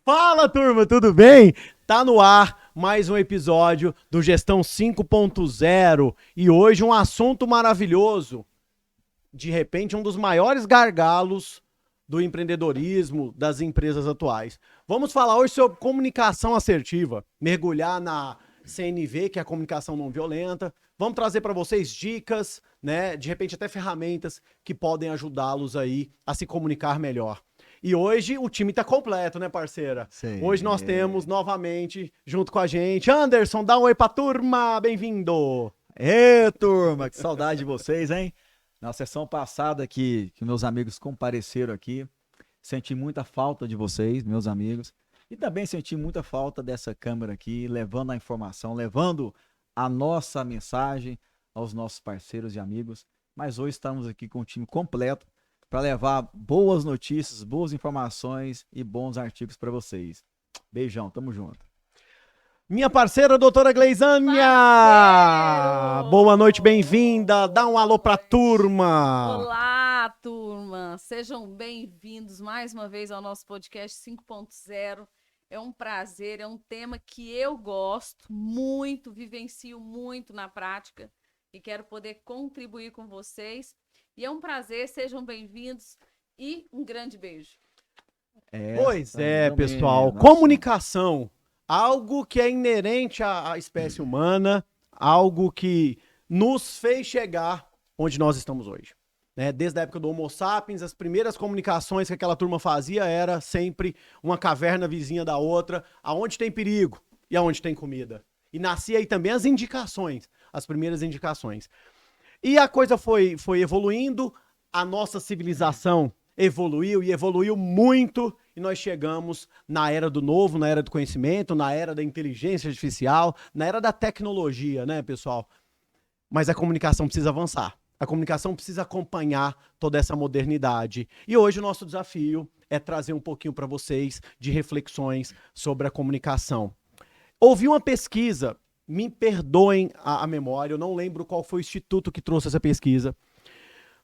Fala, turma, tudo bem? Tá no ar mais um episódio do Gestão 5.0 e hoje um assunto maravilhoso. De repente, um dos maiores gargalos do empreendedorismo das empresas atuais. Vamos falar hoje sobre comunicação assertiva, mergulhar na CNV, que é a comunicação não violenta. Vamos trazer para vocês dicas, né, de repente até ferramentas que podem ajudá-los aí a se comunicar melhor. E hoje o time tá completo, né, parceira? Sim. Hoje nós temos novamente, junto com a gente, Anderson, dá um oi pra turma, bem-vindo! Ê, turma, que saudade de vocês, hein? Na sessão passada que meus amigos compareceram aqui, senti muita falta de vocês, meus amigos, e também senti muita falta dessa câmera aqui, levando a informação, levando a nossa mensagem aos nossos parceiros e amigos. Mas hoje estamos aqui com o time completo para levar boas notícias, boas informações e bons artigos para vocês. Beijão, tamo junto. Minha parceira, doutora Gleisânia! Parceiro! Boa noite, bem-vinda! Dá um alô pra turma! Olá, turma! Sejam bem-vindos mais uma vez ao nosso podcast 5.0. É um prazer, é um tema que eu gosto muito, vivencio muito na prática e quero poder contribuir com vocês. E é um prazer, sejam bem-vindos e um grande beijo. Pois é, Essa pessoal, menina, comunicação, algo que é inerente à espécie humana, algo que nos fez chegar onde nós estamos hoje. Né? Desde a época do Homo sapiens, as primeiras comunicações que aquela turma fazia era sempre uma caverna vizinha da outra, aonde tem perigo e aonde tem comida. E nascia aí também as indicações, as primeiras indicações. E a coisa foi evoluindo, a nossa civilização evoluiu e evoluiu muito, e nós chegamos na era do novo, na era do conhecimento, na era da inteligência artificial, na era da tecnologia, né, pessoal? Mas a comunicação precisa avançar. A comunicação precisa acompanhar toda essa modernidade. E hoje o nosso desafio é trazer um pouquinho para vocês de reflexões sobre a comunicação. Ouvi uma pesquisa, me perdoem a memória, eu não lembro qual foi o instituto que trouxe essa pesquisa,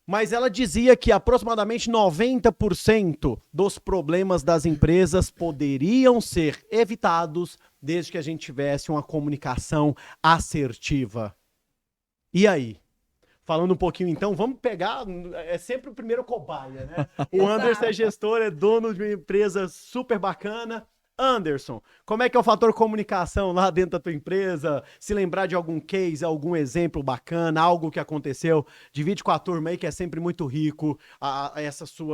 mas ela dizia que aproximadamente 90% dos problemas das empresas poderiam ser evitados desde que a gente tivesse uma comunicação assertiva. E aí? Falando um pouquinho então, vamos pegar, é sempre o primeiro cobaia, né? O Anderson é gestor, é dono de uma empresa super bacana. Anderson, como é que é o fator comunicação lá dentro da tua empresa? Se lembrar de algum case, algum exemplo bacana, algo que aconteceu, divide com a turma aí que é sempre muito rico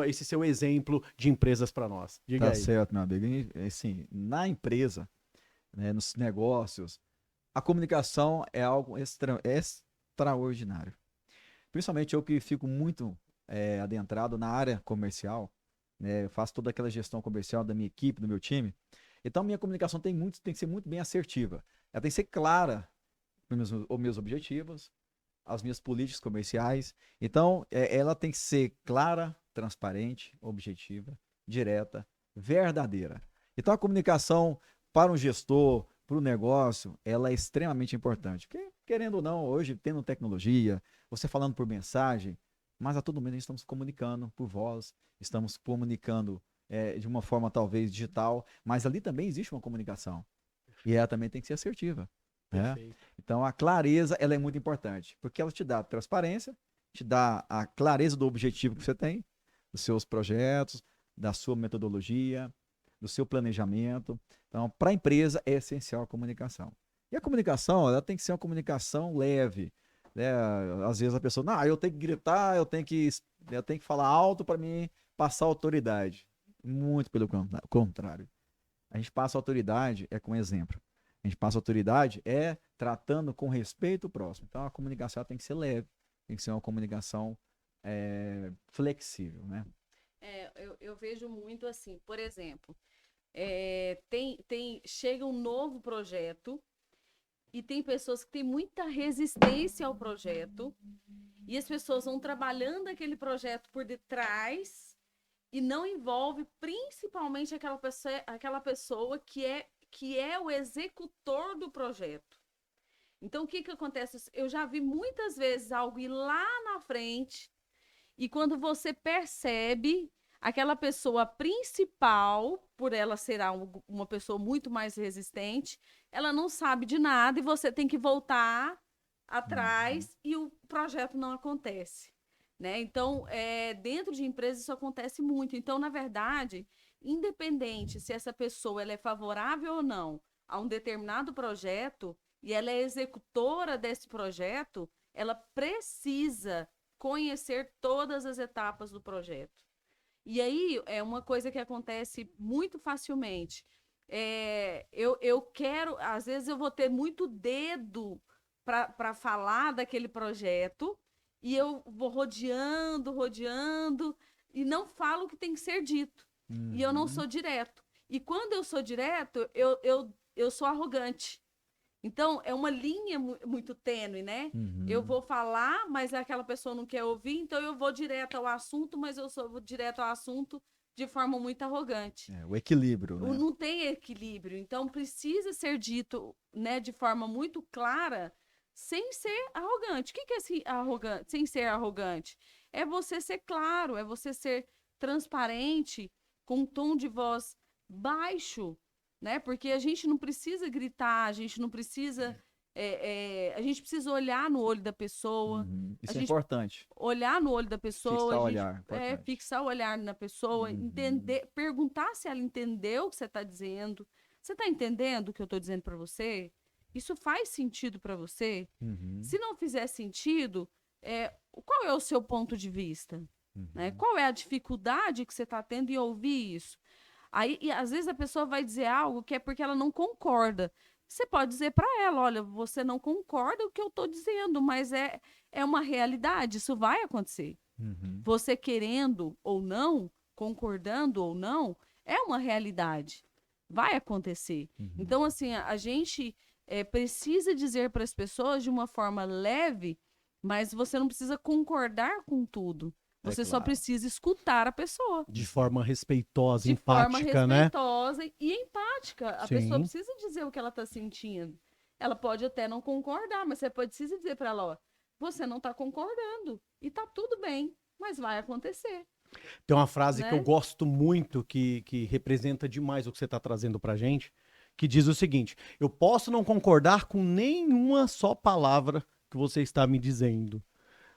esse seu exemplo de empresas para nós. Diga tá aí. certo, meu amigo. E, assim, na empresa, né, nos negócios, a comunicação é algo extraordinário. Principalmente eu que fico muito adentrado na área comercial, né, eu faço toda aquela gestão comercial da minha equipe, do meu time. Então, minha comunicação tem que ser muito bem assertiva. Ela tem que ser clara os meus objetivos, as minhas políticas comerciais. Então, ela tem que ser clara, transparente, objetiva, direta, verdadeira. Então, a comunicação para um gestor, para o negócio, ela é extremamente importante. Porque, querendo ou não, hoje, tendo tecnologia, você falando por mensagem, mas a todo momento estamos comunicando por voz, estamos comunicando de uma forma talvez digital, mas ali também existe uma comunicação. E ela também tem que ser assertiva. Né? Então a clareza ela é muito importante, porque ela te dá transparência, te dá a clareza do objetivo que você tem, dos seus projetos, da sua metodologia, do seu planejamento. Então, para a empresa é essencial a comunicação. E a comunicação, ela tem que ser uma comunicação leve. Né? Às vezes a pessoa, não, eu tenho que gritar, eu tenho que falar alto para mim passar autoridade. Muito pelo contrário. A gente passa autoridade com exemplo. A gente passa autoridade tratando com respeito o próximo. Então a comunicação tem que ser leve, tem que ser uma comunicação flexível, né? Eu vejo muito assim, por exemplo, chega um novo projeto e tem pessoas que têm muita resistência ao projeto e as pessoas vão trabalhando aquele projeto por detrás e não envolve principalmente aquela pessoa que é o executor do projeto. Então, o que acontece? Eu já vi muitas vezes algo ir lá na frente e quando você percebe, aquela pessoa principal, por ela ser uma pessoa muito mais resistente, ela não sabe de nada e você tem que voltar atrás e o projeto não acontece, né? Então, dentro de empresas isso acontece muito. Então, na verdade, independente se essa pessoa ela é favorável ou não a um determinado projeto e ela é executora desse projeto, ela precisa conhecer todas as etapas do projeto. E aí é uma coisa que acontece muito facilmente. Eu quero, às vezes eu vou ter muito dedo para falar daquele projeto e eu vou rodeando e não falo o que tem que ser dito. E eu não sou direto. E quando eu sou direto, eu sou arrogante. Então, é uma linha muito tênue, né? Eu vou falar, mas aquela pessoa não quer ouvir, então eu vou direto ao assunto, mas eu vou direto ao assunto de forma muito arrogante. O equilíbrio, né? Não tem equilíbrio. Então, precisa ser dito, né, de forma muito clara, sem ser arrogante. O que é esse arrogante? Sem ser arrogante? É você ser claro, é você ser transparente, com um tom de voz baixo, né? Porque a gente não precisa gritar, a gente não precisa. A gente precisa olhar no olho da pessoa. Isso A é gente importante. olhar no olho da pessoa, Fixar o a gente, olhar, importante. fixar o olhar na pessoa, entender, perguntar se ela entendeu o que você está dizendo. Você está entendendo o que eu estou dizendo para você? Isso faz sentido para você? Se não fizer sentido, qual é o seu ponto de vista? Né? Qual é a dificuldade que você está tendo em ouvir isso? Aí, e às vezes a pessoa vai dizer algo que é porque ela não concorda. Você pode dizer para ela, olha, você não concorda com o que eu estou dizendo, mas é uma realidade, isso vai acontecer. Você querendo ou não, concordando ou não, é uma realidade. Vai acontecer. Então, assim, a gente precisa dizer para as pessoas de uma forma leve, mas você não precisa concordar com tudo. Você só precisa escutar a pessoa. De forma respeitosa, De empática, forma né? respeitosa e empática. A Sim. pessoa precisa dizer o que ela está sentindo. Ela pode até não concordar, mas você precisa dizer para ela, ó, você não está concordando. E tá tudo bem, mas vai acontecer. Tem uma frase Né? que eu gosto muito, que representa demais o que você está trazendo pra gente, que diz o seguinte: eu posso não concordar com nenhuma só palavra que você está me dizendo,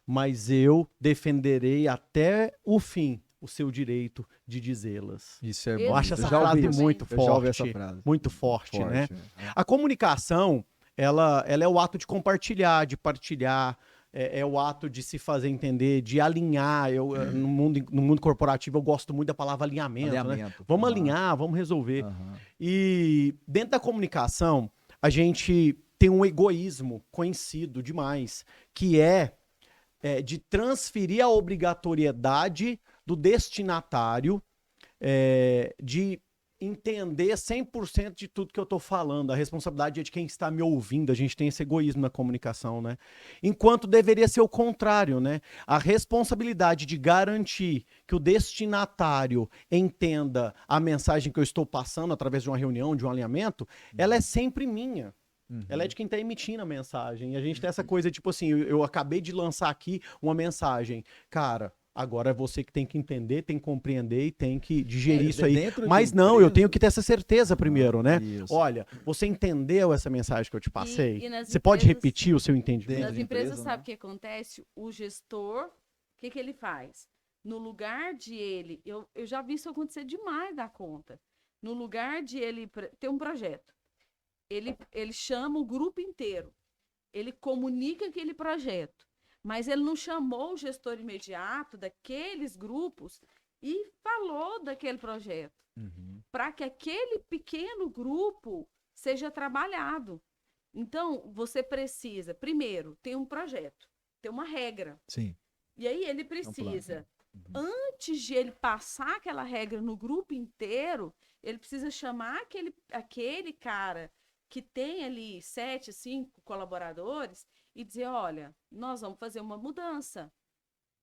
mas eu defenderei até o fim o seu direito de dizê-las. Isso é Eu bom. Eu acho essa Eu já ouvi frase isso. muito Eu já ouvi essa forte, frase. muito forte, né? Forte, A comunicação, ela é o ato de compartilhar, de partilhar, é o ato de se fazer entender, de alinhar. No mundo corporativo, eu gosto muito da palavra alinhamento, né? Alinhamento. Vamos alinhar, vamos resolver. E dentro da comunicação, a gente tem um egoísmo conhecido demais, que é de transferir a obrigatoriedade do destinatário de entender 100% de tudo que eu tô falando. A responsabilidade é de quem está me ouvindo. A gente tem esse egoísmo na comunicação, né? Enquanto deveria ser o contrário, né? A responsabilidade de garantir que o destinatário entenda a mensagem que eu estou passando através de uma reunião, de um alinhamento, ela é sempre minha. Ela é de quem está emitindo a mensagem. E a gente tem essa coisa, tipo assim, eu acabei de lançar aqui uma mensagem. Cara, agora é você que tem que entender, tem que compreender e tem que digerir isso aí. Mas não, eu tenho que ter essa certeza primeiro, né? Isso. Olha, você entendeu essa mensagem que eu te passei? E nas Você pode empresas- repetir o seu entendimento? Nas de empresas, empresa, sabe né? o que acontece? O gestor, o que ele faz? No lugar de ele, eu já vi isso acontecer demais da conta. No lugar de ele ter um projeto, ele chama o grupo inteiro, ele comunica aquele projeto, mas ele não chamou o gestor imediato daqueles grupos e falou daquele projeto, para que aquele pequeno grupo seja trabalhado. Então, você precisa, primeiro, ter um projeto, ter uma regra. Sim. E aí ele precisa, antes de ele passar aquela regra no grupo inteiro, ele precisa chamar aquele cara que tem ali 7, 5 colaboradores e dizer, olha, nós vamos fazer uma mudança.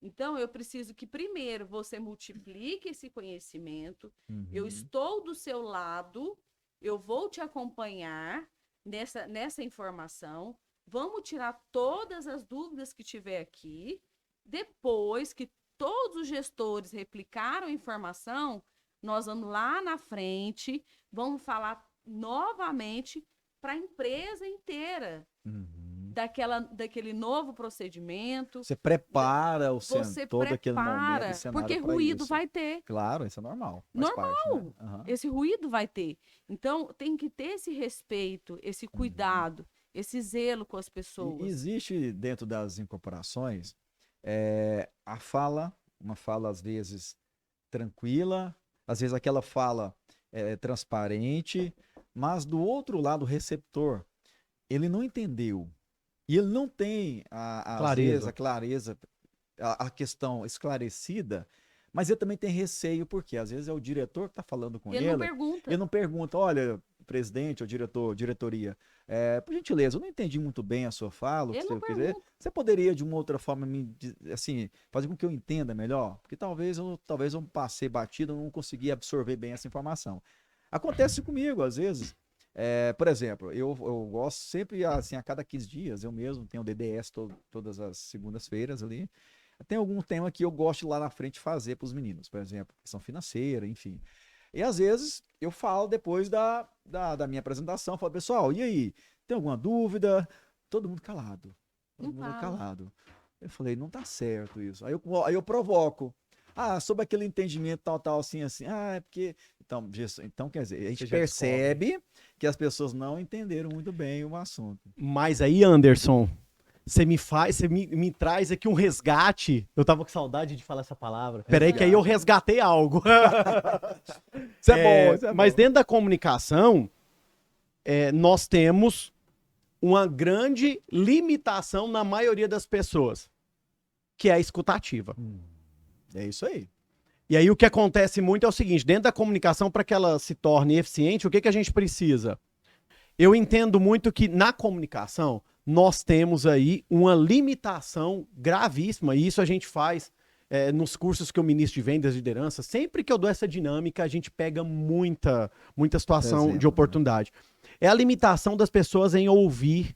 Então, eu preciso que primeiro você multiplique esse conhecimento, eu estou do seu lado, eu vou te acompanhar nessa informação, vamos tirar todas as dúvidas que tiver aqui, depois que todos os gestores replicaram a informação, nós vamos lá na frente, vamos falar novamente para a empresa inteira daquele novo procedimento. Você prepara Você todo aquele momento, prepara, o cenário porque pra ruído isso. vai ter. Claro, isso é normal. Normal. Aham. Esse ruído vai ter. Então, tem que ter esse respeito, esse cuidado, esse zelo com as pessoas. E existe dentro das incorporações uma fala às vezes tranquila, às vezes aquela fala transparente, mas do outro lado, o receptor, ele não entendeu. E ele não tem às vezes, a clareza, a questão esclarecida, mas ele também tem receio, porque às vezes é o diretor que está falando com ele. Ele não pergunta, olha, presidente ou diretoria, por gentileza, eu não entendi muito bem a sua fala, o que você quiser. Você poderia, de uma outra forma, assim, fazer com que eu entenda melhor? Porque talvez eu passei batido, eu não consegui absorver bem essa informação. Acontece comigo, às vezes. Por exemplo, eu gosto sempre, assim, a cada 15 dias, eu mesmo tenho o DDS todas as segundas-feiras ali. Tem algum tema que eu gosto de lá na frente fazer para os meninos, por exemplo, questão financeira, enfim. E às vezes eu falo depois da minha apresentação, falo, pessoal, e aí? Tem alguma dúvida? Todo mundo calado. Todo mundo calado. Eu falei, não tá certo isso. Aí eu provoco. Sobre aquele entendimento tal, assim. É porque... Então, quer dizer, a gente percebe que as pessoas não entenderam muito bem o assunto. Mas aí, Anderson, você me traz aqui um resgate. Eu tava com saudade de falar essa palavra. Peraí, que aí eu resgatei algo. Isso é bom. Mas dentro da comunicação, nós temos uma grande limitação na maioria das pessoas, que é a escutativa. É isso aí. E aí o que acontece muito é o seguinte, dentro da comunicação, para que ela se torne eficiente, o que a gente precisa? Eu entendo muito que na comunicação nós temos aí uma limitação gravíssima, e isso a gente faz nos cursos que eu ministro de vendas e liderança. Sempre que eu dou essa dinâmica, a gente pega muita situação de oportunidade. É a limitação das pessoas em ouvir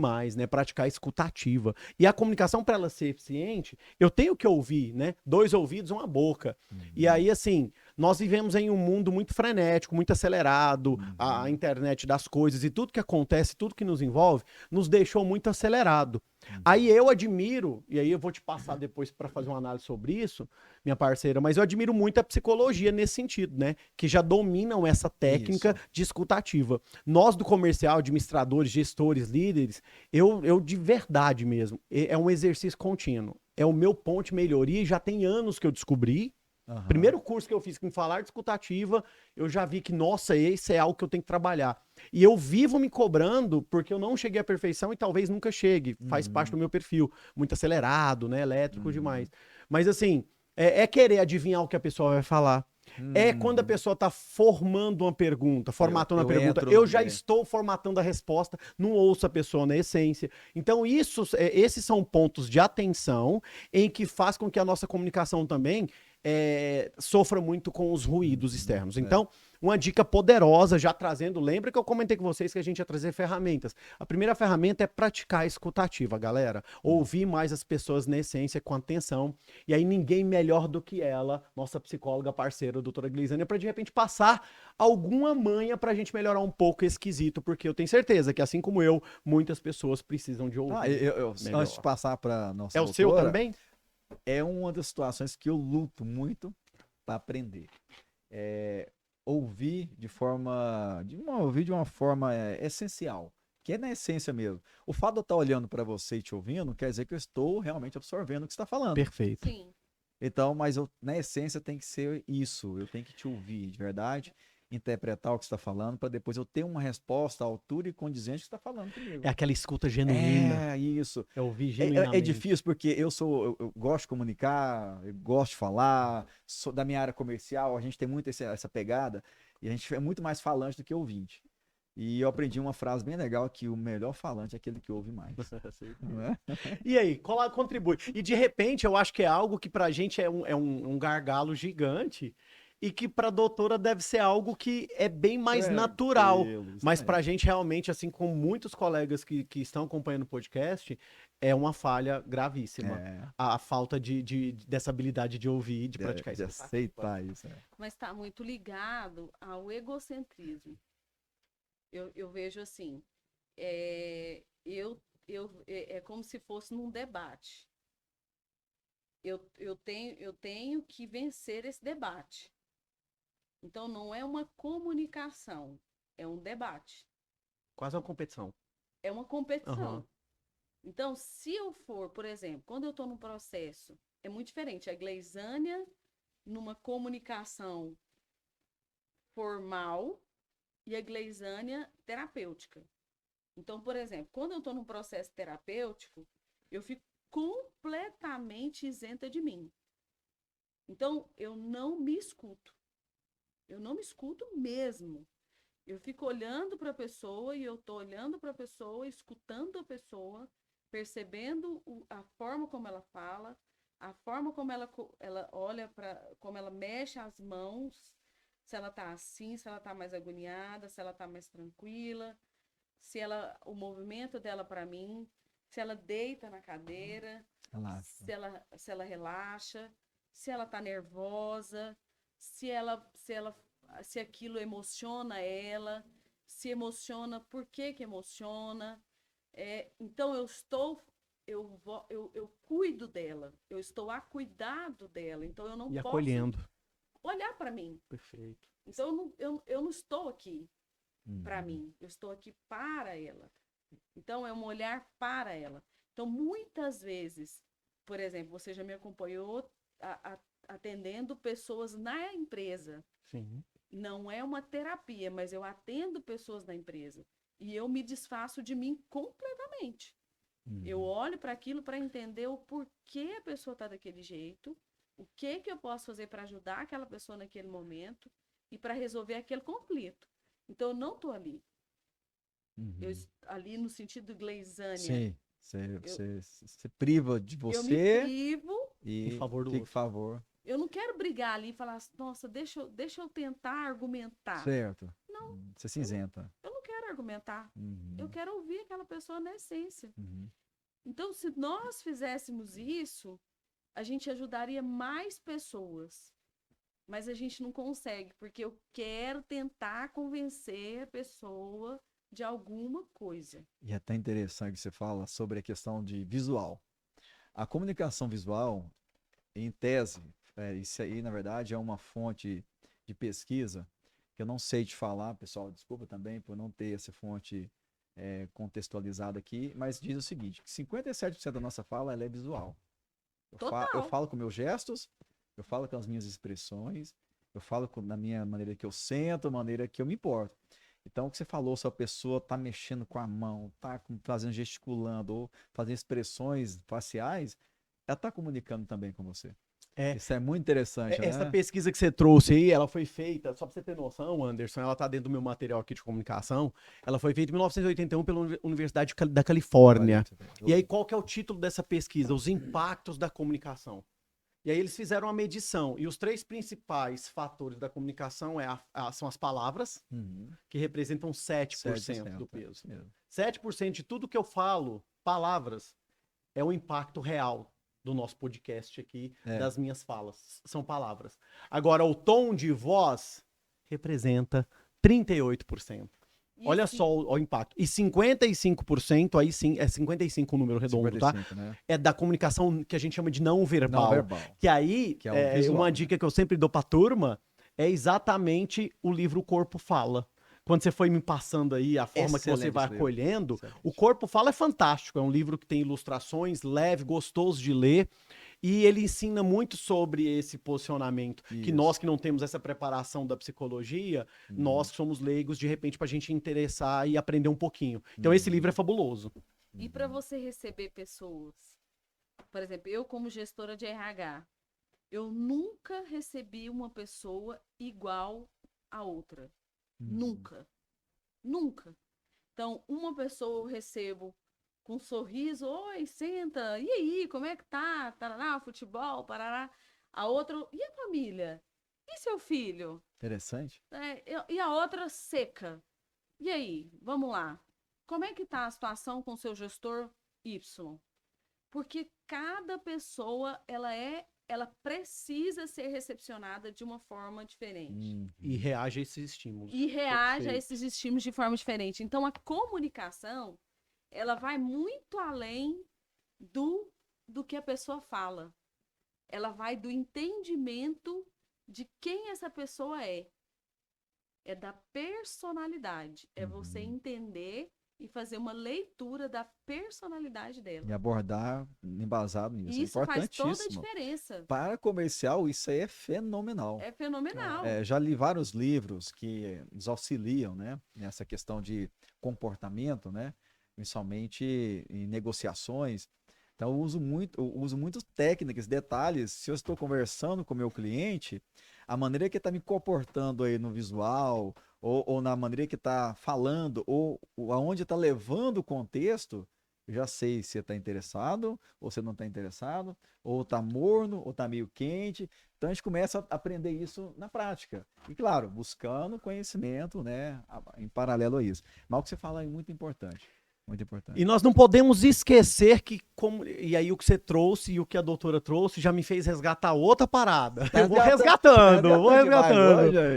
mais, né? Praticar a escutativa. E a comunicação, para ela ser eficiente, eu tenho que ouvir, né? 2 ouvidos, uma boca. E aí, assim, nós vivemos em um mundo muito frenético, muito acelerado, a internet das coisas e tudo que acontece, tudo que nos envolve, nos deixou muito acelerado. Aí eu admiro, e aí eu vou te passar depois para fazer uma análise sobre isso, minha parceira, mas eu admiro muito a psicologia nesse sentido, né? Que já dominam essa técnica de escutativa. Nós do comercial, administradores, gestores, líderes, eu de verdade mesmo, é um exercício contínuo. É o meu ponto de melhoria e já tem anos que eu descobri. Primeiro curso que eu fiz com falar de escutativa, eu já vi que, nossa, esse é algo que eu tenho que trabalhar. E eu vivo me cobrando porque eu não cheguei à perfeição e talvez nunca chegue. Faz parte do meu perfil. Muito acelerado, né? Elétrico demais. Mas assim, é querer adivinhar o que a pessoa vai falar. É quando a pessoa está formando uma pergunta, formatando uma pergunta. Eu já estou formatando a resposta, não ouço a pessoa na essência. Então, esses são pontos de atenção em que faz com que a nossa comunicação também sofra muito com os ruídos externos. Então, uma dica poderosa, já trazendo, lembra que eu comentei com vocês que a gente ia trazer ferramentas. A primeira ferramenta é praticar a escutativa, galera. Ouvir mais as pessoas na essência, com atenção. E aí ninguém melhor do que ela, nossa psicóloga parceira, a doutora Gleisânia, para de repente passar alguma manha pra gente melhorar um pouco esse quesito, porque eu tenho certeza que, assim como eu, muitas pessoas precisam de ouvir. Antes de passar para nossa doutora, o seu também? É uma das situações que eu luto muito para aprender. Ouvir de uma forma essencial, que é na essência mesmo. O fato de eu estar olhando para você e te ouvindo não quer dizer que eu estou realmente absorvendo o que você está falando. Perfeito. Sim. Então, mas na essência tem que ser isso. Eu tenho que te ouvir de verdade, interpretar o que você está falando, para depois eu ter uma resposta à altura e condizente que você está falando comigo. É aquela escuta genuína. É isso. Eu ouvi genuinamente. É difícil porque eu gosto de comunicar, eu gosto de falar, sou da minha área comercial, a gente tem muito essa pegada e a gente é muito mais falante do que ouvinte. E eu aprendi uma frase bem legal, que o melhor falante é aquele que ouve mais. Não é? E aí, contribui. E de repente, eu acho que é algo que pra gente é um gargalo gigante, e que para a doutora deve ser algo que é bem mais natural. Tranquilo, isso Mas aí. para a gente, realmente, assim como muitos colegas que estão acompanhando o podcast, é uma falha gravíssima. É, A falta dessa habilidade de ouvir, de praticar de isso. aceitar isso. Mas está muito ligado ao egocentrismo. Eu vejo assim, é como se fosse num debate. Eu tenho que vencer esse debate. Então, não é uma comunicação, é um debate. Quase uma competição. É uma competição. Aham. Então, se eu for, por exemplo, quando eu estou num processo, é muito diferente. A Gleisânia, numa comunicação formal, e a Gleisânia terapêutica. Então, por exemplo, quando eu estou num processo terapêutico, eu fico completamente isenta de mim. Então, eu não me escuto. Eu não me escuto mesmo. Eu fico olhando para a pessoa e eu estou olhando para a pessoa, escutando a pessoa, percebendo a forma como ela fala, a forma como ela olha para, como ela mexe as mãos, se ela está assim, se ela está mais agoniada, se ela está mais tranquila, o movimento dela para mim, se ela deita na cadeira, Relaxa. se ela relaxa, se ela está nervosa, se aquilo emociona ela, se emociona, por que que emociona. Então eu cuido dela, eu estou a cuidado dela, então eu não E posso acolhendo. olhar para mim. Perfeito. Então eu não estou aqui para Uhum. mim, eu estou aqui para ela. Então é um olhar para ela. Então muitas vezes, por exemplo, você já me acompanhou atendendo pessoas na empresa. Sim. Não é uma terapia, mas eu atendo pessoas na empresa. E eu me desfaço de mim completamente. Eu Uhum. olho para aquilo para entender o porquê a pessoa está daquele jeito, o que eu posso fazer para ajudar aquela pessoa naquele momento e para resolver aquele conflito. Então, eu não estou ali. Uhum. Ali no sentido gleisânia. Sim, você priva de Eu me você privo. e Em favor do fica em outro. favor. Eu não quero brigar ali e falar, nossa, deixa eu tentar argumentar. Certo. Não. Você cinzenta. Eu não quero argumentar. Uhum. Eu quero ouvir aquela pessoa na essência. Uhum. Então, se nós fizéssemos isso, a gente ajudaria mais pessoas. Mas a gente não consegue, porque eu quero tentar convencer a pessoa de alguma coisa. E é até interessante que você fala sobre a questão de visual. A comunicação visual, em tese, isso aí, na verdade, é uma fonte de pesquisa que eu não sei te falar, pessoal, desculpa também por não ter essa fonte contextualizada aqui, mas diz o seguinte, que 57% da nossa fala ela é visual. Eu Total. falo com meus gestos, eu falo com as minhas expressões, eu falo na minha maneira que eu sento, a maneira que eu me importo. Então, o que você falou, se a pessoa está mexendo com a mão, está fazendo gesticulando ou fazendo expressões faciais, ela está comunicando também com você. É. Isso é muito interessante, Essa né? pesquisa que você trouxe aí, ela foi feita, só para você ter noção, Anderson, ela tá dentro do meu material aqui de comunicação. Ela foi feita em 1981 pela Universidade da Califórnia. E aí, qual que é o título dessa pesquisa? Os impactos da comunicação. E aí eles fizeram uma medição. E os 3 principais fatores da comunicação são as palavras, Uhum. que representam 7% 7% do peso. isso mesmo. 7% de tudo que eu falo, palavras, é o impacto real do nosso podcast aqui, das minhas falas. São palavras. Agora, o tom de voz representa 38%. E Olha assim, só o impacto. E 55%, aí sim, é 55 o número redondo, 55, tá? né? É da comunicação que a gente chama de não verbal. Não verbal. Que aí, Que é o visual, uma né? dica que eu sempre dou pra turma é exatamente o livro O Corpo Fala. Quando você foi me passando aí a forma que você Excelente vai esse livro. acolhendo, Excelente. O Corpo Fala é fantástico. É um livro que tem ilustrações, leve, gostoso de ler. E ele ensina muito sobre esse posicionamento. Que Isso. nós que não temos essa preparação da psicologia, nós que somos leigos, de repente, pra gente interessar e aprender um pouquinho. Então, esse livro é fabuloso. e para você receber pessoas, por exemplo, eu como gestora de RH, eu nunca recebi uma pessoa igual a outra. Nunca. Nunca. Então, uma pessoa eu recebo com um sorriso, oi, senta, e aí, como é que tá? Tarará, futebol, parará. A outra, e a família? E seu filho? Interessante. E a outra seca? E aí, vamos lá. Como é que tá a situação com o seu gestor Y? Porque cada pessoa, ela precisa ser recepcionada de uma forma diferente. E reage a esses estímulos. E reage a Perfeito. esses estímulos de forma diferente. Então, a comunicação, ela vai muito além do que a pessoa fala. Ela vai do entendimento de quem essa pessoa é. É da personalidade. É você entender e fazer uma leitura da personalidade dela. E abordar embasado nisso. Isso É faz toda a importantíssimo. diferença. Para comercial, isso aí é fenomenal. É fenomenal. Já li vários livros que nos auxiliam, né, nessa questão de comportamento, né, principalmente em negociações. Então, eu uso muitas técnicas, detalhes. Se eu estou conversando com o meu cliente, a maneira que ele está me comportando aí no visual, ou na maneira que está falando, ou aonde está levando o contexto, eu já sei se está interessado, ou se não está interessado, ou está morno, ou está meio quente. Então, a gente começa a aprender isso na prática. E, claro, buscando conhecimento, né, em paralelo a isso. Mas o que você fala é muito importante. Muito importante. E nós não podemos esquecer que, e aí o que você trouxe e o que a doutora trouxe já me fez resgatar outra parada. Eu vou resgatando.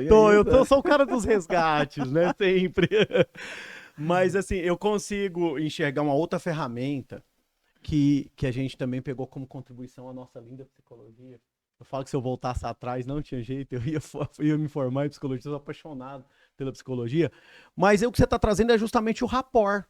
Eu sou o cara dos resgates, né? Sempre. Mas assim, eu consigo enxergar uma outra ferramenta que a gente também pegou como contribuição à nossa linda psicologia. Eu falo que se eu voltasse atrás não tinha jeito, eu ia me formar em psicologia, eu sou apaixonado pela psicologia. Mas o que você está trazendo é justamente o rapport,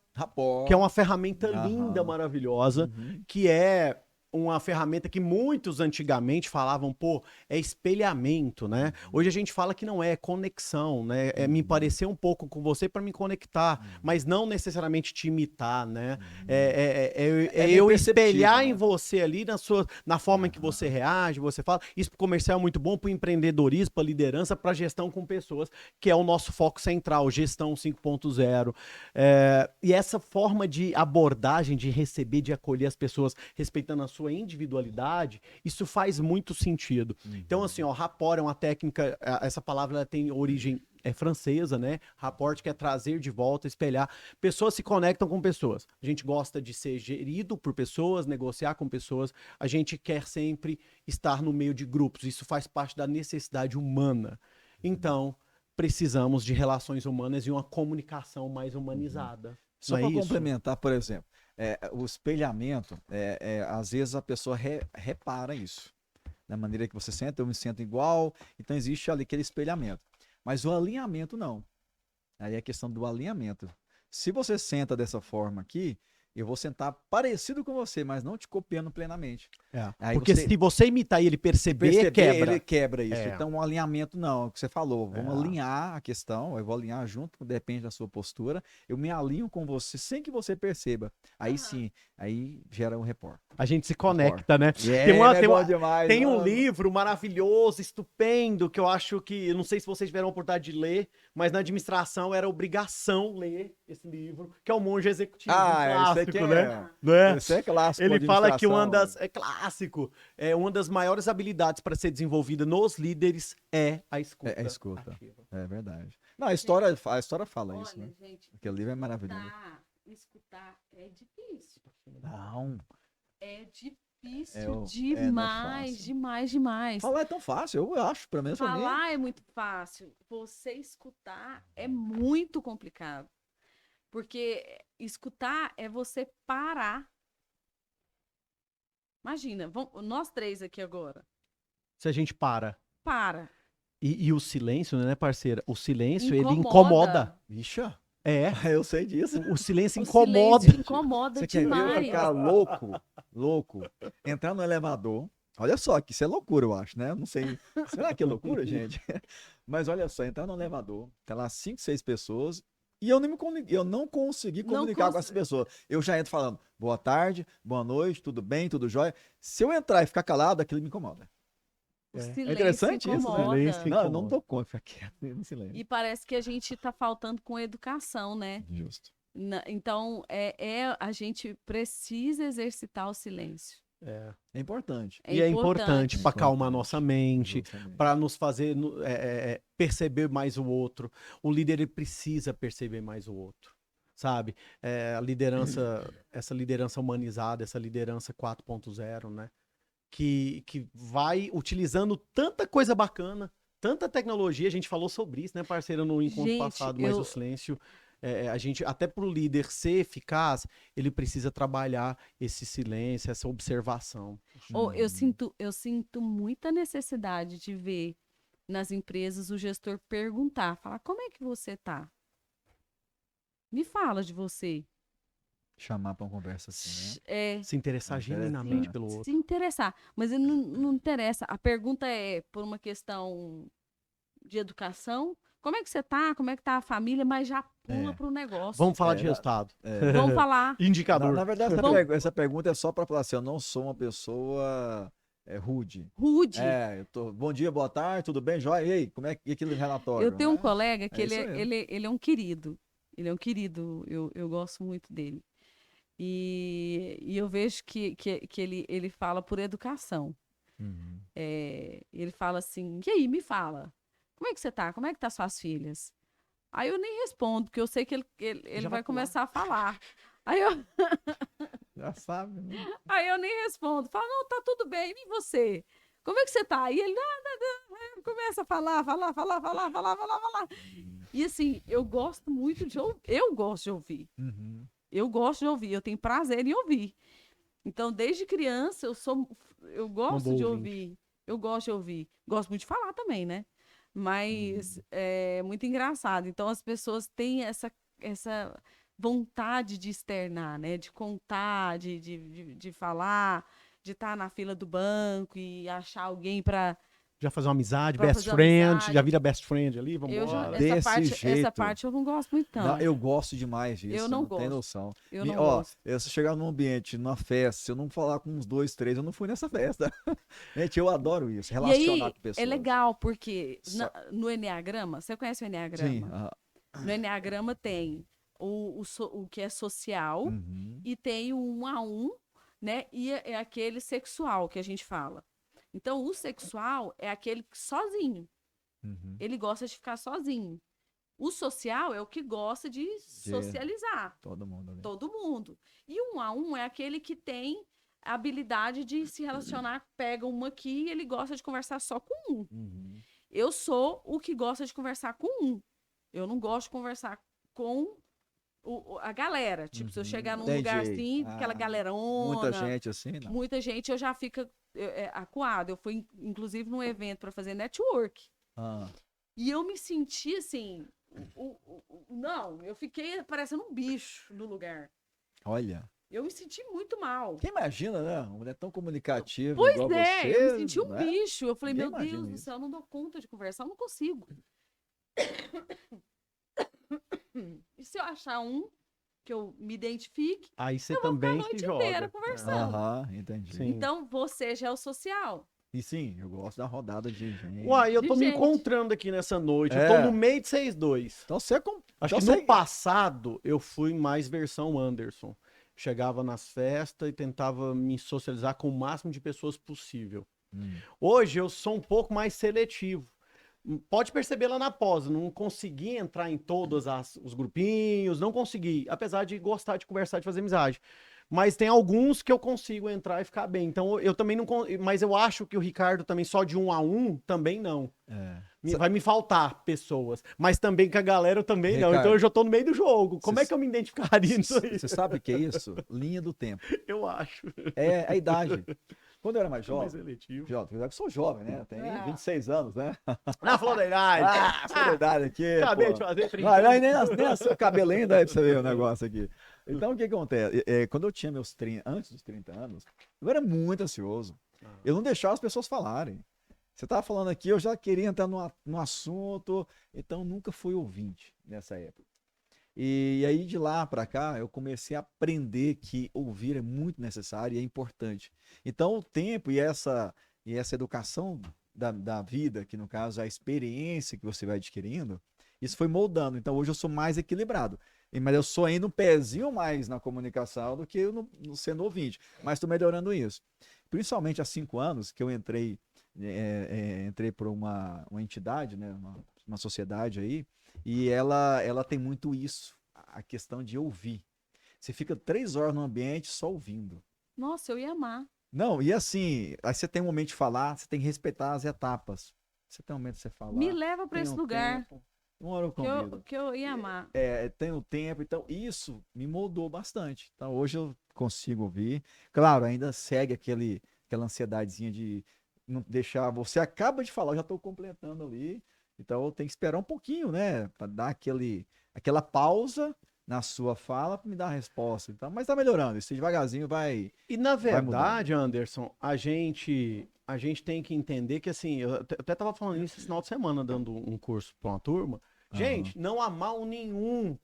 que é uma ferramenta linda, maravilhosa, que é uma ferramenta que muitos antigamente falavam, pô, é espelhamento, né? Hoje a gente fala que não é conexão, né? É me parecer um pouco com você para me conectar, mas não necessariamente te imitar, né? Eu espelhar, né, em você ali na forma em que você reage, você fala. Isso pro comercial é muito bom, pro empreendedorismo, pra liderança, pra gestão com pessoas, que é o nosso foco central, gestão 5.0. E essa forma de abordagem, de receber, de acolher as pessoas, respeitando a sua individualidade, isso faz muito sentido. Então, assim, ó, rapport é uma técnica, essa palavra ela tem origem francesa, né? Rapport quer trazer de volta, espelhar. Pessoas se conectam com pessoas. A gente gosta de ser gerido por pessoas, negociar com pessoas. A gente quer sempre estar no meio de grupos. Isso faz parte da necessidade humana. Então, precisamos de relações humanas e uma comunicação mais humanizada. Só para complementar, por exemplo, o espelhamento, às vezes a pessoa repara isso. Da maneira que você senta, eu me sinto igual, então existe ali aquele espelhamento. Mas o alinhamento não. Aí é a questão do alinhamento. Se você senta dessa forma aqui, eu vou sentar parecido com você, mas não te copiando plenamente. Porque se você imitar e ele perceber, quebra. Ele quebra isso. Então, um alinhamento não, é o que você falou. Vamos alinhar a questão, eu vou alinhar junto, depende da sua postura. Eu me alinho com você sem que você perceba. Aí sim, aí gera um rapport. A gente se conecta, né? Tem um livro maravilhoso, estupendo, que eu acho que, eu não sei se vocês tiveram a oportunidade de ler, mas na administração era obrigação ler esse livro, que é o Monge Executivo, clássico, né? Esse é clássico. Ele fala que é clássico, uma das maiores habilidades para ser desenvolvida nos líderes é a escuta. É a escuta. Ativa. É verdade. Não, a história fala isso, né? Gente, porque o livro é maravilhoso. Escutar é difícil. Não. É difícil demais, demais. Falar é tão fácil, eu acho, pelo menos pra mim. Falar é muito fácil. Você escutar é muito complicado. Porque escutar é você parar. Imagina, nós três aqui agora. Se a gente para. E o silêncio, né, parceira? O silêncio, ele incomoda. Vixe. Eu sei disso. O silêncio incomoda. Silêncio incomoda Você demais. Quer ver um cara louco, entrar no elevador. Olha só, que isso é loucura, eu acho, né? Eu não sei. Será que é loucura, gente? Mas olha só, entrar no elevador, tem lá 5, 6 pessoas, e eu não consegui comunicar com essas pessoas. Eu já entro falando, boa tarde, boa noite, tudo bem, tudo jóia. Se eu entrar e ficar calado, aquilo me incomoda. É interessante incomoda. Isso, né? Não, eu não dou conta, ficar quieto no silêncio. E parece que a gente tá faltando com educação, né? Justo. Então, a gente precisa exercitar o silêncio. É importante. E é importante para acalmar nossa mente, Justamente. para nos fazer perceber mais o outro. O líder ele precisa perceber mais o outro, sabe? A liderança, essa liderança humanizada, essa liderança 4.0, né? Que vai utilizando tanta coisa bacana, tanta tecnologia. A gente falou sobre isso, né, parceiro, no encontro Gente, passado, mas o silêncio. A gente, até para o líder ser eficaz, ele precisa trabalhar esse silêncio, essa observação. Eu sinto muita necessidade de ver nas empresas o gestor perguntar, falar, como é que você tá? Me fala de você. Chamar para uma conversa assim, né? Se interessar Interessante. genuinamente pelo outro. Se interessar. Mas ele não interessa. A pergunta é por uma questão de educação. Como é que você tá? Como é que tá a família? Mas já pula pro negócio. Vamos falar de resultado. Vamos falar. Indicador. Na verdade, Vamos- essa pergunta é só para falar assim, eu não sou uma pessoa rude. Rude. Bom dia, boa tarde, tudo bem, joia? E aí, como é que aquilo do relatório? Eu tenho um né? colega que É isso mesmo. ele é um querido. Ele é um querido. Eu gosto muito dele. E eu vejo que ele fala por educação. Uhum. Ele fala assim, e aí, me fala. Como é que você tá? Como é que tá suas filhas? Aí eu nem respondo, porque eu sei que ele Já vai vai pular. começar a falar. Aí eu, Já sabe, né? aí eu nem respondo. Falo, não, tá tudo bem. E você? Como é que você tá? E ele nada. Começa a falar. E assim, eu gosto muito de ouvir. Eu gosto de ouvir. Uhum. Eu gosto de ouvir. Eu tenho prazer em ouvir. Então, desde criança, eu gosto boa de ouvinte. ouvir. Eu gosto de ouvir. Gosto muito de falar também, né? Mas é muito engraçado. Então, as pessoas têm essa vontade de externar, né? De contar, de falar, de estar na fila do banco e achar alguém para Já fazer uma amizade, Pra best fazer uma friend, amizade. já vira best friend ali, vamos eu já, embora. Desse essa jeito. parte eu não gosto muito Não, não. eu gosto demais disso. Eu não Tem gosto. noção. Eu não Ó, gosto. se chegar num ambiente, numa festa, se eu não falar com uns 2, 3, eu não fui nessa festa. Gente, eu adoro isso, E relacionar aí com pessoas. é legal porque Só- no Enneagrama, você conhece o Enneagrama? Sim. No Enneagrama tem o que é social Uhum. e tem o 1 a 1, né? E é aquele sexual que a gente fala. Então, o sexual é aquele que sozinho. Uhum. Ele gosta de ficar sozinho. O social é o que gosta de socializar. Todo mundo ali. Todo mundo. E o 1 a 1 é aquele que tem a habilidade de se relacionar, pega uma aqui e ele gosta de conversar só com um. Uhum. Eu sou o que gosta de conversar com um. Eu não gosto de conversar com a galera. Tipo, se eu Uhum. chegar num Entendi. lugar assim, aquela galerona, Muita gente assim, não. muita gente, eu já fico acuada. Eu fui, inclusive, num evento para fazer network. Ah, E eu me senti assim. Não, eu fiquei parecendo um bicho no lugar. olha. Eu me senti muito mal. Quem imagina, né? Uma mulher tão comunicativa Pois igual é, você. eu me senti um né? bicho. Eu falei, Ninguém meu Deus imagina do isso. céu, eu não dou conta de conversar, eu não consigo. E se eu achar um que eu me identifique, Aí você eu vou ficar a também noite se inteira joga. conversando. Aham, entendi. Sim. Então, você já é o social. E sim, eu gosto da rodada de gente. Uai, eu De tô me gente. encontrando aqui nessa noite. Eu É. tô no meio de vocês dois. Então você é com... Acho então que você- no passado eu fui mais versão Anderson. Chegava nas festas e tentava me socializar com o máximo de pessoas possível. Hoje eu sou um pouco mais seletivo. Pode perceber lá na pós, não consegui entrar em todos os grupinhos, não consegui, apesar de gostar de conversar, de fazer amizade. Mas tem alguns que eu consigo entrar e ficar bem. Então eu também não. Mas eu acho que o Ricardo também só de 1 a 1 também não. É. Vai me faltar pessoas. Mas também com a galera eu também não. Ricardo, Então eu já tô no meio do jogo. Como cê- é que eu me identificaria nisso aí? Você sabe o que é isso? Linha do tempo. Eu acho. É a idade. Quando eu era mais Sou mais jovem, seletivo. eu sou jovem, né? Tenho 26 anos, né? Ah, falou da idade. Sou da idade aqui. Acabei pô. de fazer 30 Não, anos. nem nasceu cabelo ainda, aí pra você ver o negócio aqui. Então, o que acontece? Quando eu tinha meus 30, antes dos 30 anos, eu era muito ansioso. Eu não deixava as pessoas falarem. Você estava falando aqui, eu já queria entrar no assunto, então nunca fui ouvinte nessa época. E aí, de lá para cá, eu comecei a aprender que ouvir é muito necessário e é importante. Então, o tempo e essa educação da vida, que no caso é a experiência que você vai adquirindo, isso foi moldando. Então, hoje eu sou mais equilibrado. Mas eu sou ainda um pezinho mais na comunicação do que no sendo ouvinte. Mas estou melhorando isso. Principalmente há 5 anos que eu entrei, entrei por uma entidade, né? Uma sociedade aí, e ela tem muito isso, a questão de ouvir. Você fica 3 horas no ambiente só ouvindo. Nossa, eu ia amar. Não, e assim, aí você tem um momento de falar, você tem que respeitar as etapas. Você tem um momento de você falar. Me leva para tem esse um lugar tempo, uma hora eu que eu, convido. que eu ia amar. Tem o tempo, então isso me moldou bastante. Então hoje eu consigo ouvir. Claro, ainda segue aquela ansiedadezinha de não deixar. Você acaba de falar, eu já estou completando ali. Então eu tenho que esperar um pouquinho, né? Para dar aquela pausa na sua fala para me dar a resposta. Então, mas tá melhorando. Isso devagarzinho vai. E na Vai mudando. verdade, Anderson, a gente tem que entender que assim, eu até tava falando isso esse final de semana, dando um curso para uma turma. Gente, não há mal nenhum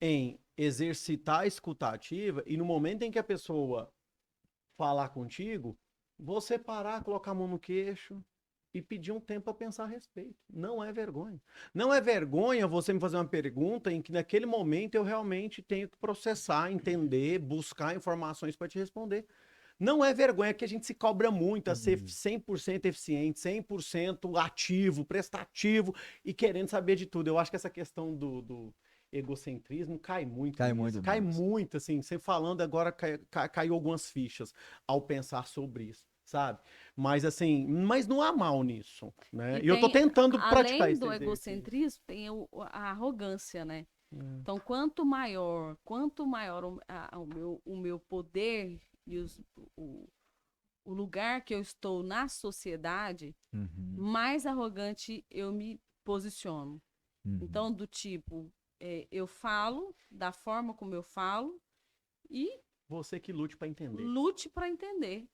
em exercitar a escuta ativa e no momento em que a pessoa falar contigo, você parar, colocar a mão no queixo e pedir um tempo para pensar a respeito. Não é vergonha. Não é vergonha você me fazer uma pergunta em que naquele momento eu realmente tenho que processar, entender, buscar informações para te responder. Não é vergonha que a gente se cobra muito a ser 100% eficiente, 100% ativo, prestativo e querendo saber de tudo. Eu acho que essa questão do egocentrismo cai muito. Cai nisso. muito Cai nisso. muito, assim. Você falando agora caiu algumas fichas ao pensar sobre isso, sabe? Mas assim, mas não há mal nisso, né? E eu tô tem, tentando praticar além esse do exercício. egocentrismo, tem a arrogância, né? Então, quanto maior o meu poder e o lugar que eu estou na sociedade, Uhum, mais arrogante eu me posiciono. uhum. Então, do tipo, eu falo da forma como eu falo e Você que lute para entender. lute para entender.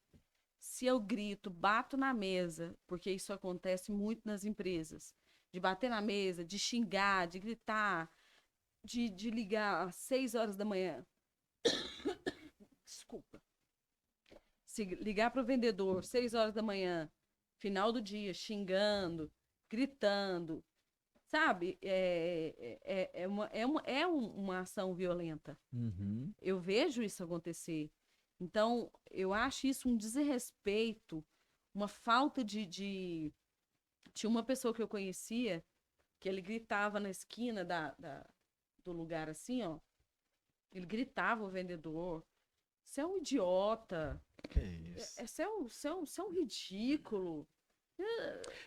Se eu grito, bato na mesa, porque isso acontece muito nas empresas, de bater na mesa, de xingar, de gritar, de ligar às 6 horas da manhã. Desculpa. Se ligar para o vendedor 6 horas da manhã, final do dia, xingando, gritando, sabe? Uma ação violenta. Uhum. Eu vejo isso acontecer. Então, eu acho isso um desrespeito, uma falta de... Tinha uma pessoa que eu conhecia, que ele gritava na esquina do lugar assim, ó. Ele gritava o vendedor. Você é um idiota. Que isso. Você é um ridículo.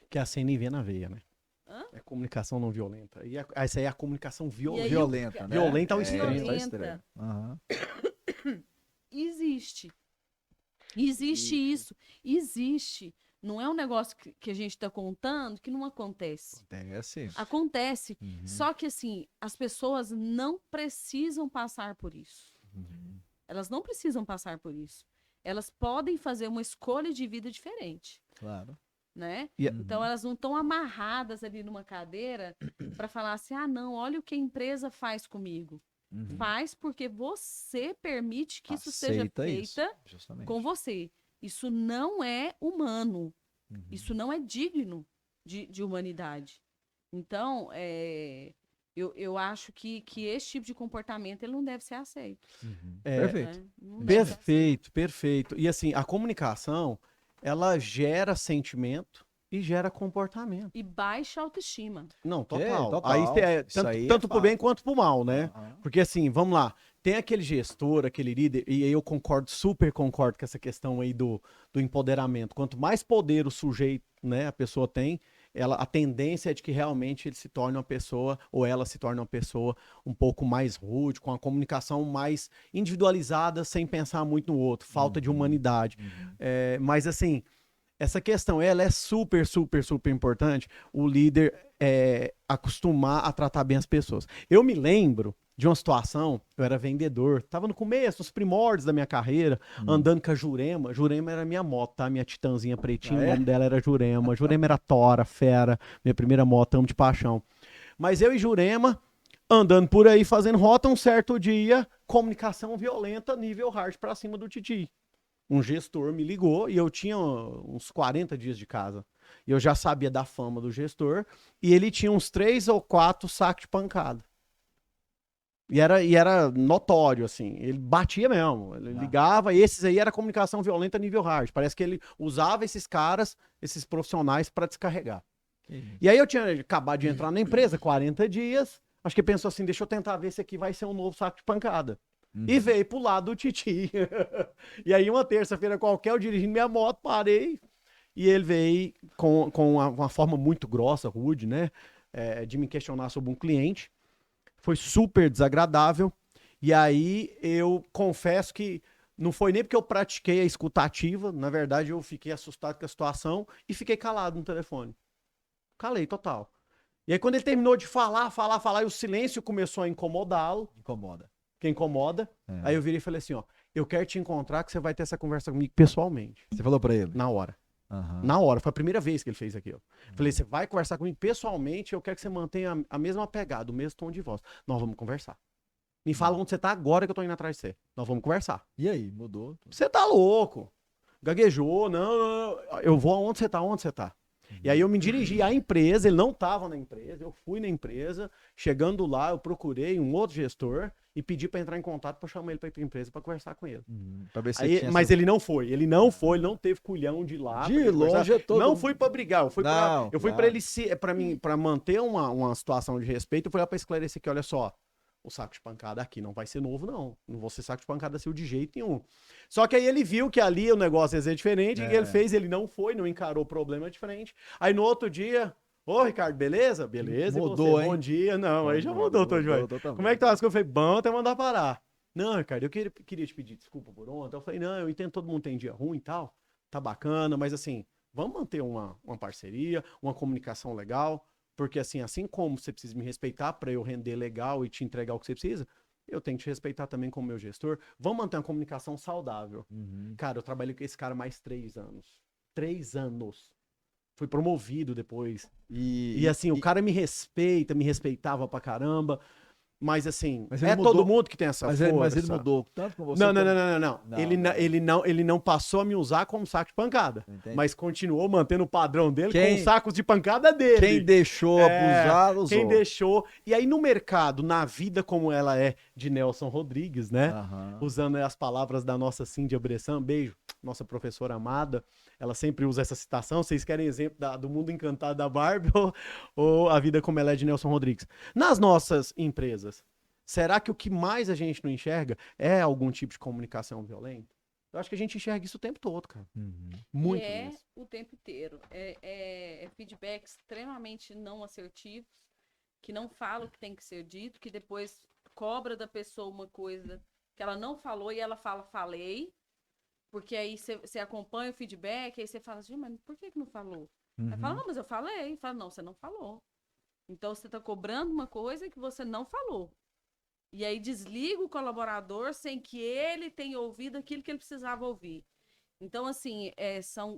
Que é a CNV na veia, né? Hã? É comunicação não violenta. E essa aí é a comunicação E aí Violenta, né? Violenta ao É, extremo. ao extremo. Aham. Existe. Existe isso. Existe. Não é um negócio que a gente está contando que não acontece. Acontece. Acontece. Uhum. Só que, assim, as pessoas não precisam passar por isso. Uhum. Elas não precisam passar por isso. Elas podem fazer uma escolha de vida diferente, Claro. né? E- Então, elas não estão amarradas ali numa cadeira para falar assim, ah, não, olha o que a empresa faz comigo. Uhum. Faz porque você permite que isso seja Aceita isso, feita justamente. com você. Isso não é humano. Uhum. Isso não é digno de humanidade. Então, eu acho que esse tipo de comportamento ele não deve ser aceito. Uhum. É, Perfeito. Né? Não deve ser aceito. Perfeito, perfeito. E assim, a comunicação, ela gera sentimento e gera comportamento. E baixa autoestima. Não, Que? total. Total. Aí Isso tanto, aí é tanto pro bem fato. quanto pro mal, né? Aham. Porque assim, vamos lá. Tem aquele gestor, aquele líder, e aí eu concordo, super concordo com essa questão aí do empoderamento. Quanto mais poder o sujeito, né, a pessoa tem, a tendência é de que realmente ele se torne uma pessoa, ou ela se torne uma pessoa um pouco mais rude, com a comunicação mais individualizada, sem pensar muito no outro, falta de humanidade. Uhum. Mas assim, essa questão, ela é super, super, super importante, o líder acostumar a tratar bem as pessoas. Eu me lembro de uma situação, eu era vendedor, tava no começo, nos primórdios da minha carreira, andando com a Jurema. Jurema era minha moto, tá? Minha Titanzinha pretinha, Ah, é? o nome dela era Jurema. Jurema era tora, fera, minha primeira moto, amo de paixão. Mas eu e Jurema, andando por aí, fazendo rota, um certo dia, comunicação violenta, nível hard pra cima do Titi. Um gestor me ligou e eu tinha uns 40 dias de casa. E eu já sabia da fama do gestor e ele tinha uns 3 ou 4 sacos de pancada. E era notório, assim. Ele batia mesmo. Ele ligava, e esses aí era comunicação violenta nível hard. Parece que ele usava esses caras, esses profissionais, pra descarregar. E aí eu tinha acabado de entrar na empresa, 40 dias. Acho que pensou assim: deixa eu tentar ver se aqui vai ser um novo saco de pancada. E veio pro lado do Titi. E aí, uma terça-feira qualquer, eu dirigindo minha moto, parei. E ele veio com uma forma muito grossa, rude, né? De me questionar sobre um cliente. Foi super desagradável. E aí eu confesso que não foi nem porque eu pratiquei a escutativa, na verdade eu fiquei assustado com a situação e fiquei calado no telefone. Calei total. E aí quando ele terminou de falar, e o silêncio começou a incomodá-lo, Incomoda. que incomoda, É. aí eu virei e falei assim, ó, eu quero te encontrar que você vai ter essa conversa comigo pessoalmente, Você falou pra ele? na hora. Aham. Na hora, foi a primeira vez que ele fez aquilo. Falei, você vai conversar comigo pessoalmente, eu quero que você mantenha a mesma pegada, o mesmo tom de voz. Nós vamos conversar. Me fala onde você tá agora que eu tô indo atrás de você. Nós vamos conversar. E aí, mudou? Você tá louco? Gaguejou, não, eu vou aonde você tá, onde você tá. E aí eu me dirigi à empresa, ele não tava na empresa, eu fui na empresa, chegando lá, eu procurei um outro gestor e pedi pra entrar em contato pra chamar ele pra ir pra empresa pra conversar com ele. Pra ver se Aí, tinha mas essa- ele não foi, ele não teve culhão de ir lá. De pra ele conversar. longe é todo Não mundo- fui pra brigar, eu fui Não, pra claro. ele se, para mim, para manter uma situação de respeito, eu fui lá pra esclarecer que, olha só, o saco de pancada aqui não vai ser novo, não. Não vou ser saco de pancada seu de jeito nenhum. Só que aí ele viu que ali o negócio ia ser diferente, o que ele fez? Ele não foi, não encarou o problema de frente. Aí no outro dia, ô Ricardo, beleza? Beleza, Mudou, e você? hein? Bom dia. Não, aí já mudou, Tom João. Como é que tá as coisas? Eu falei, bom, até mandar parar. Não, Ricardo, eu queria te pedir desculpa por ontem. Eu falei, não, eu entendo, todo mundo tem dia ruim e tal, tá bacana, mas assim, vamos manter uma parceria, uma comunicação legal, porque assim como você precisa me respeitar para eu render legal e te entregar o que você precisa, eu tenho que te respeitar também como meu gestor. Vamos manter uma comunicação saudável. Cara, eu trabalhei com esse cara mais 3 anos. 3 anos. Fui promovido depois. E assim, o cara me respeitava pra caramba. Mas assim, Mas ele é mudou- todo mundo que tem essa Mas força. ele mudou tanto com você. Não, não, como- não, não, não, não. Ele não passou a me usar como saco de pancada. Entendi. Mas continuou mantendo o padrão dele com Quem- os sacos de pancada dele. Quem deixou abusar, usou. Quem deixou. E aí no mercado, na vida como ela é de Nelson Rodrigues, né? Aham. Usando as palavras da nossa Cíndia Bressan, beijo, nossa professora amada. Ela sempre usa essa citação. Vocês querem exemplo do mundo encantado da Barbie ou a vida como ela é de Nelson Rodrigues? Nas nossas empresas, será que o que mais a gente não enxerga é algum tipo de comunicação violenta? Eu acho que a gente enxerga isso o tempo todo, cara. Muito E mesmo. o tempo inteiro. É feedbacks extremamente não assertivos, que não falam o que tem que ser dito, que depois cobra da pessoa uma coisa que ela não falou e ela fala, falei. Porque aí você acompanha o feedback, aí você fala assim, mas por que não falou? Aí fala, não, mas eu falei. Fala, não, você não falou. Então você está cobrando uma coisa que você não falou. E aí desliga o colaborador sem que ele tenha ouvido aquilo que ele precisava ouvir. Então, assim,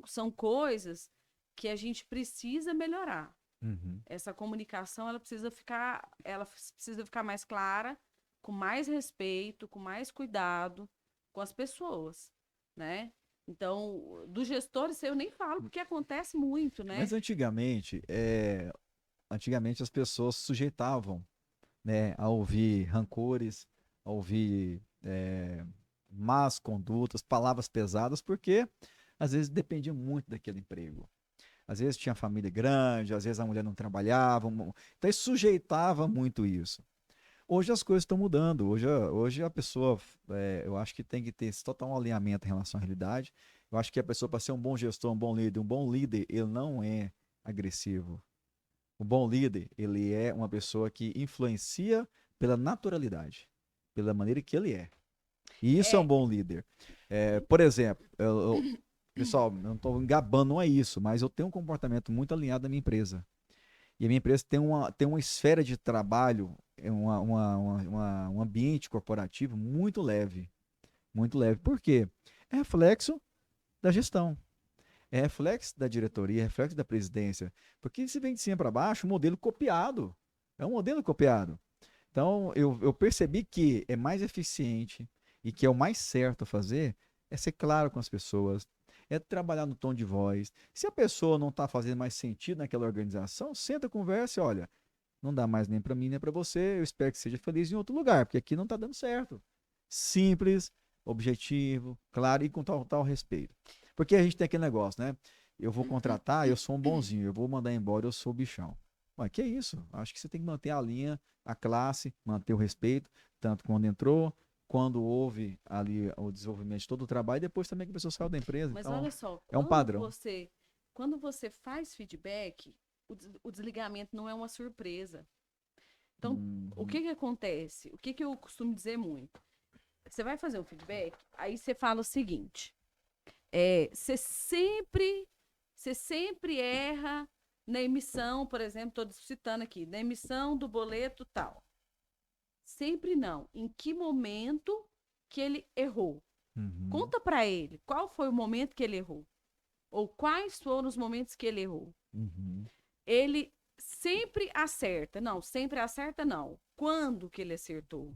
são coisas que a gente precisa melhorar. Essa comunicação, ela precisa ficar mais clara, com mais respeito, com mais cuidado com as pessoas, né? Então, dos gestores, eu nem falo, porque acontece muito, né? Mas antigamente as pessoas se sujeitavam, né, a ouvir rancores, a ouvir más condutas, palavras pesadas, porque às vezes dependia muito daquele emprego. Às vezes tinha família grande, às vezes a mulher não trabalhava, então isso sujeitava muito isso. Hoje as coisas estão mudando, hoje a pessoa, eu acho que tem que ter esse total alinhamento em relação à realidade. Eu acho que a pessoa, para ser um bom gestor, um bom líder, ele não é agressivo. O bom líder, ele é uma pessoa que influencia pela naturalidade, pela maneira que ele é. E isso é um bom líder. Por exemplo, pessoal, eu não estou engabando, não é isso, mas eu tenho um comportamento muito alinhado na minha empresa. E a minha empresa tem uma esfera de trabalho, um ambiente corporativo muito leve. Muito leve. Por quê? É reflexo da gestão. É reflexo da diretoria, é reflexo da presidência. Porque se vem de cima para baixo, um modelo copiado. É um modelo copiado. Então, eu percebi que é mais eficiente e que é o mais certo a fazer é ser claro com as pessoas, é trabalhar no tom de voz. Se a pessoa não está fazendo mais sentido naquela organização, senta, conversa e olha, não dá mais nem para mim nem para você, eu espero que seja feliz em outro lugar, porque aqui não tá dando certo. Simples, objetivo, claro e com tal respeito. Porque a gente tem aquele negócio, né? Eu vou contratar, eu sou um bonzinho, eu vou mandar embora, eu sou o bichão. Mas que isso? Acho que você tem que manter a linha, a classe, manter o respeito, tanto quando entrou, quando houve ali o desenvolvimento de todo o trabalho, e depois também que a pessoa saiu da empresa. Mas Então, olha só, é um padrão. quando você faz feedback, o desligamento não é uma surpresa. Então, o que acontece? O que eu costumo dizer muito? Você vai fazer um feedback, aí você fala o seguinte, você sempre erra na emissão, por exemplo, estou citando aqui, na emissão do boleto tal. Sempre não. Em que momento que ele errou? Conta para ele qual foi o momento que ele errou. Ou quais foram os momentos que ele errou. Ele sempre acerta. Não, sempre acerta não. Quando que ele acertou?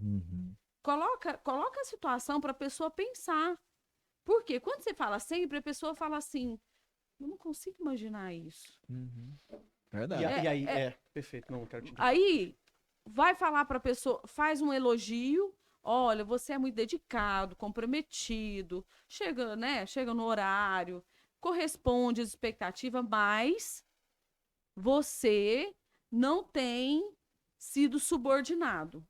Coloca a situação para a pessoa pensar. Porque quando você fala sempre, a pessoa fala assim, eu não consigo imaginar isso. Verdade. E aí, perfeito, não quero te dizer. Aí, vai falar para a pessoa, faz um elogio, olha, você é muito dedicado, comprometido, chega no horário, corresponde às expectativas, mas você não tem sido subordinado.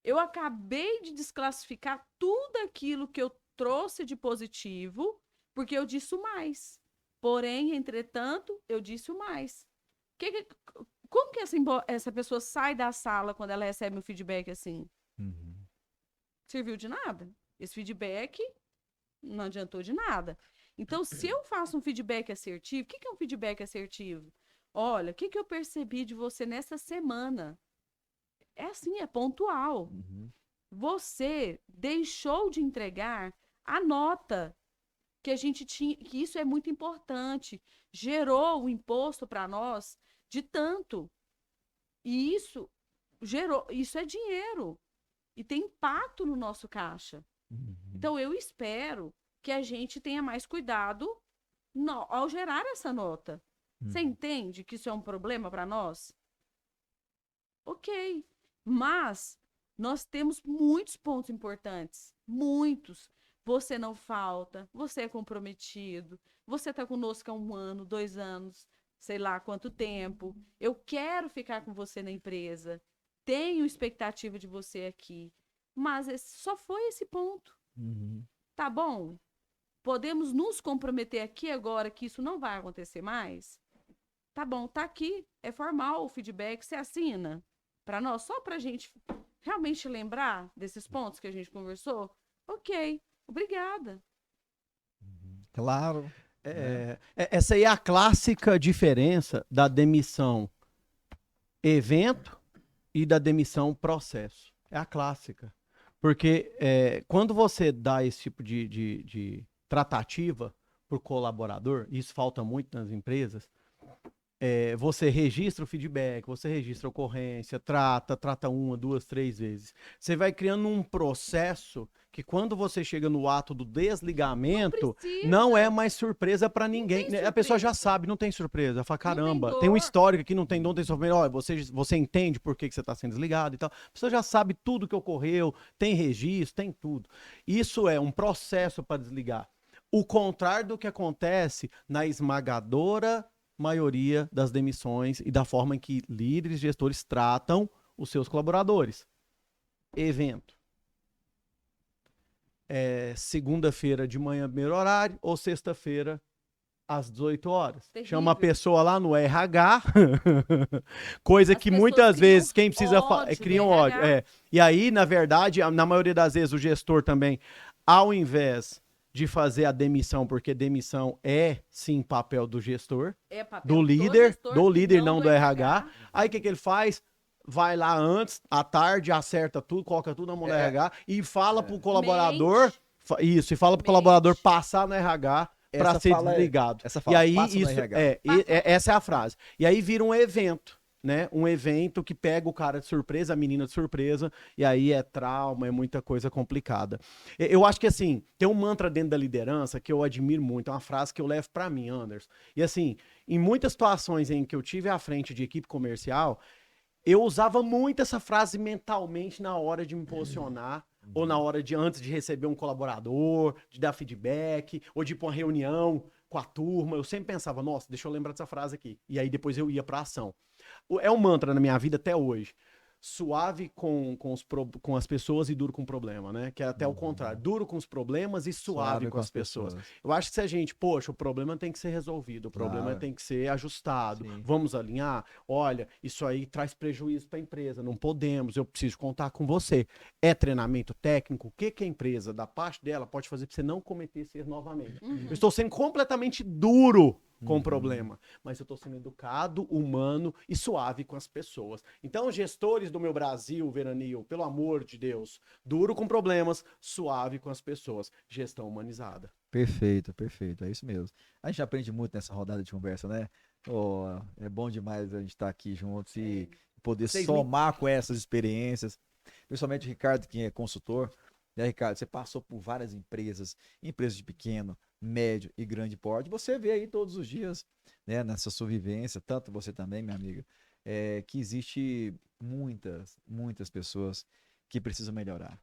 Eu acabei de desclassificar tudo aquilo que eu trouxe de positivo, porque eu disse o mais. Porém, entretanto, eu disse o mais. Como que essa pessoa sai da sala quando ela recebe um feedback assim? Serviu de nada. Esse feedback não adiantou de nada. Então, se eu faço um feedback assertivo, o que é um feedback assertivo? Olha, o que eu percebi de você nessa semana? É assim, é pontual. Você deixou de entregar a nota que a gente tinha, que isso é muito importante. Gerou o imposto para nós de tanto. E isso é dinheiro. E tem impacto no nosso caixa. Então, eu espero que a gente tenha mais cuidado ao gerar essa nota. Você entende que isso é um problema para nós? Ok. Mas nós temos muitos pontos importantes. Muitos. Você não falta, você é comprometido, você está conosco há 1 ano, 2 anos, sei lá quanto tempo. Eu quero ficar com você na empresa. Tenho expectativa de você aqui. Mas só foi esse ponto. Tá bom? Podemos nos comprometer aqui agora que isso não vai acontecer mais? Tá bom, tá aqui. É formal o feedback. Você assina para nós, só para a gente realmente lembrar desses pontos que a gente conversou? Ok, obrigada. Claro. Essa aí é a clássica diferença da demissão evento e da demissão processo. É a clássica. Porque quando você dá esse tipo de tratativa para o colaborador, e isso falta muito nas empresas, você registra o feedback, você registra a ocorrência, trata 1, 2, 3 vezes. Você vai criando um processo que quando você chega no ato do desligamento, não é mais surpresa para ninguém. A pessoa já sabe, não tem surpresa. Fala, caramba, tem um histórico aqui, não tem sofrimento. Olha, você entende por que você está sendo desligado e tal. A pessoa já sabe tudo que ocorreu, tem registro, tem tudo. Isso é um processo para desligar. O contrário do que acontece na esmagadora maioria das demissões e da forma em que líderes, gestores tratam os seus colaboradores. Evento. Segunda-feira de manhã, primeiro horário, ou sexta-feira, às 18 horas. Terrível. Chama a pessoa lá no RH, coisa As que pessoas muitas criam vezes quem precisa criam ódio. RH. E aí, na verdade, na maioria das vezes, o gestor também, ao invés de fazer a demissão, porque demissão é, sim, papel do gestor, do líder, não do RH. Aí o que ele faz? Vai lá antes, à tarde, acerta tudo, coloca tudo na mão do RH e fala pro colaborador, e fala pro colaborador passar no RH para ser desligado. Essa E aí, passa no isso RH. essa é a frase. E aí vira um evento. né, um evento que pega o cara de surpresa, a menina de surpresa, e aí é trauma, é muita coisa complicada. Eu acho que, assim, tem um mantra dentro da liderança que eu admiro muito, é uma frase que eu levo pra mim, Anderson. E, assim, em muitas situações em que eu tive à frente de equipe comercial, eu usava muito essa frase mentalmente na hora de me posicionar, ou na hora de antes de receber um colaborador, de dar feedback, ou de ir pra uma reunião com a turma. Eu sempre pensava, nossa, deixa eu lembrar dessa frase aqui. E aí depois eu ia pra ação. É um mantra na minha vida até hoje. Suave com as pessoas e duro com o problema, né? Que é até o contrário. Duro com os problemas e suave com as pessoas. Eu acho que se a gente, poxa, o problema tem que ser resolvido, o problema Claro. tem que ser ajustado, Sim. vamos alinhar. Olha, isso aí traz prejuízo para a empresa, não podemos, eu preciso contar com você. É treinamento técnico? O que que a empresa, da parte dela, pode fazer para você não cometer esse erro novamente? Eu estou sendo completamente duro com o problema, mas eu estou sendo educado, humano e suave com as pessoas. Então, gestores do meu Brasil, Veranil, pelo amor de Deus, duro com problemas, suave com as pessoas. Gestão humanizada. Perfeito, perfeito. É isso mesmo. A gente aprende muito nessa rodada de conversa, né? Oh, é bom demais a gente estar aqui juntos e poder somar com essas experiências. Principalmente o Ricardo, que é consultor. Né, Ricardo, você passou por várias empresas, empresas de pequeno, médio e grande porte. Você vê aí todos os dias, né, nessa sua vivência, tanto você também, minha amiga, que existe muitas pessoas que precisam melhorar,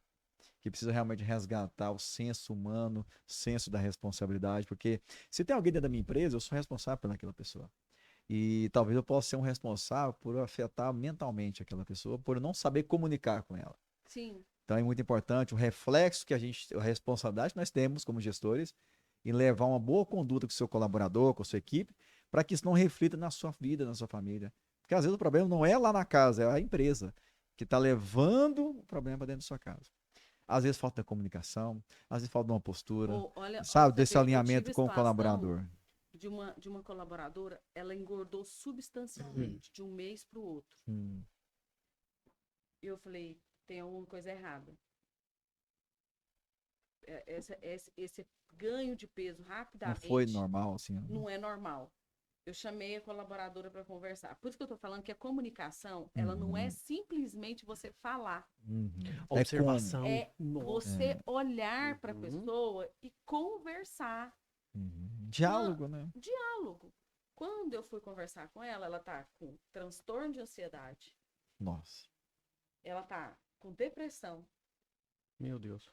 que precisam realmente resgatar o senso humano, senso da responsabilidade, porque se tem alguém dentro da minha empresa, eu sou responsável pelaquela pessoa. E talvez eu possa ser um responsável por afetar mentalmente aquela pessoa, por não saber comunicar com ela. Sim. Então é muito importante o reflexo que a responsabilidade que nós temos como gestores em levar uma boa conduta com o seu colaborador, com a sua equipe, para que isso não reflita na sua vida, na sua família. Porque às vezes o problema não é lá na casa, é a empresa que está levando o problema para dentro da sua casa. Às vezes falta comunicação, às vezes falta uma postura, Olha, sabe, você desse vê, eu alinhamento tive com o situação colaborador. de uma colaboradora, ela engordou substancialmente de um mês para o outro. E eu falei, tem alguma coisa errada. Esse ganho de peso Não rapidamente foi normal, assim. não é normal. Eu chamei a colaboradora para conversar. Por isso que eu estou falando que a comunicação, ela não é simplesmente você falar. É Observação. como. É você olhar para a pessoa e conversar. Diálogo, né? Diálogo. Quando eu fui conversar com ela, ela tá com transtorno de ansiedade. Nossa. Ela tá com depressão. Meu Deus.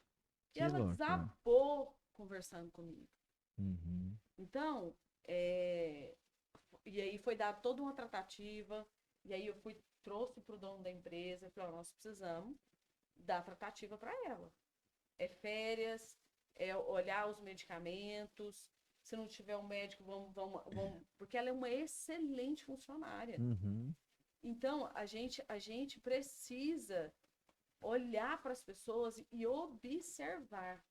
E ela loucura. desabou conversando comigo. Uhum. Então, e aí foi dada toda uma tratativa. E aí eu trouxe pro dono da empresa. Falei, nós precisamos dar tratativa para ela. É férias, é olhar os medicamentos. Se não tiver um médico, vamos porque ela é uma excelente funcionária. Então, a gente precisa olhar para as pessoas e observar,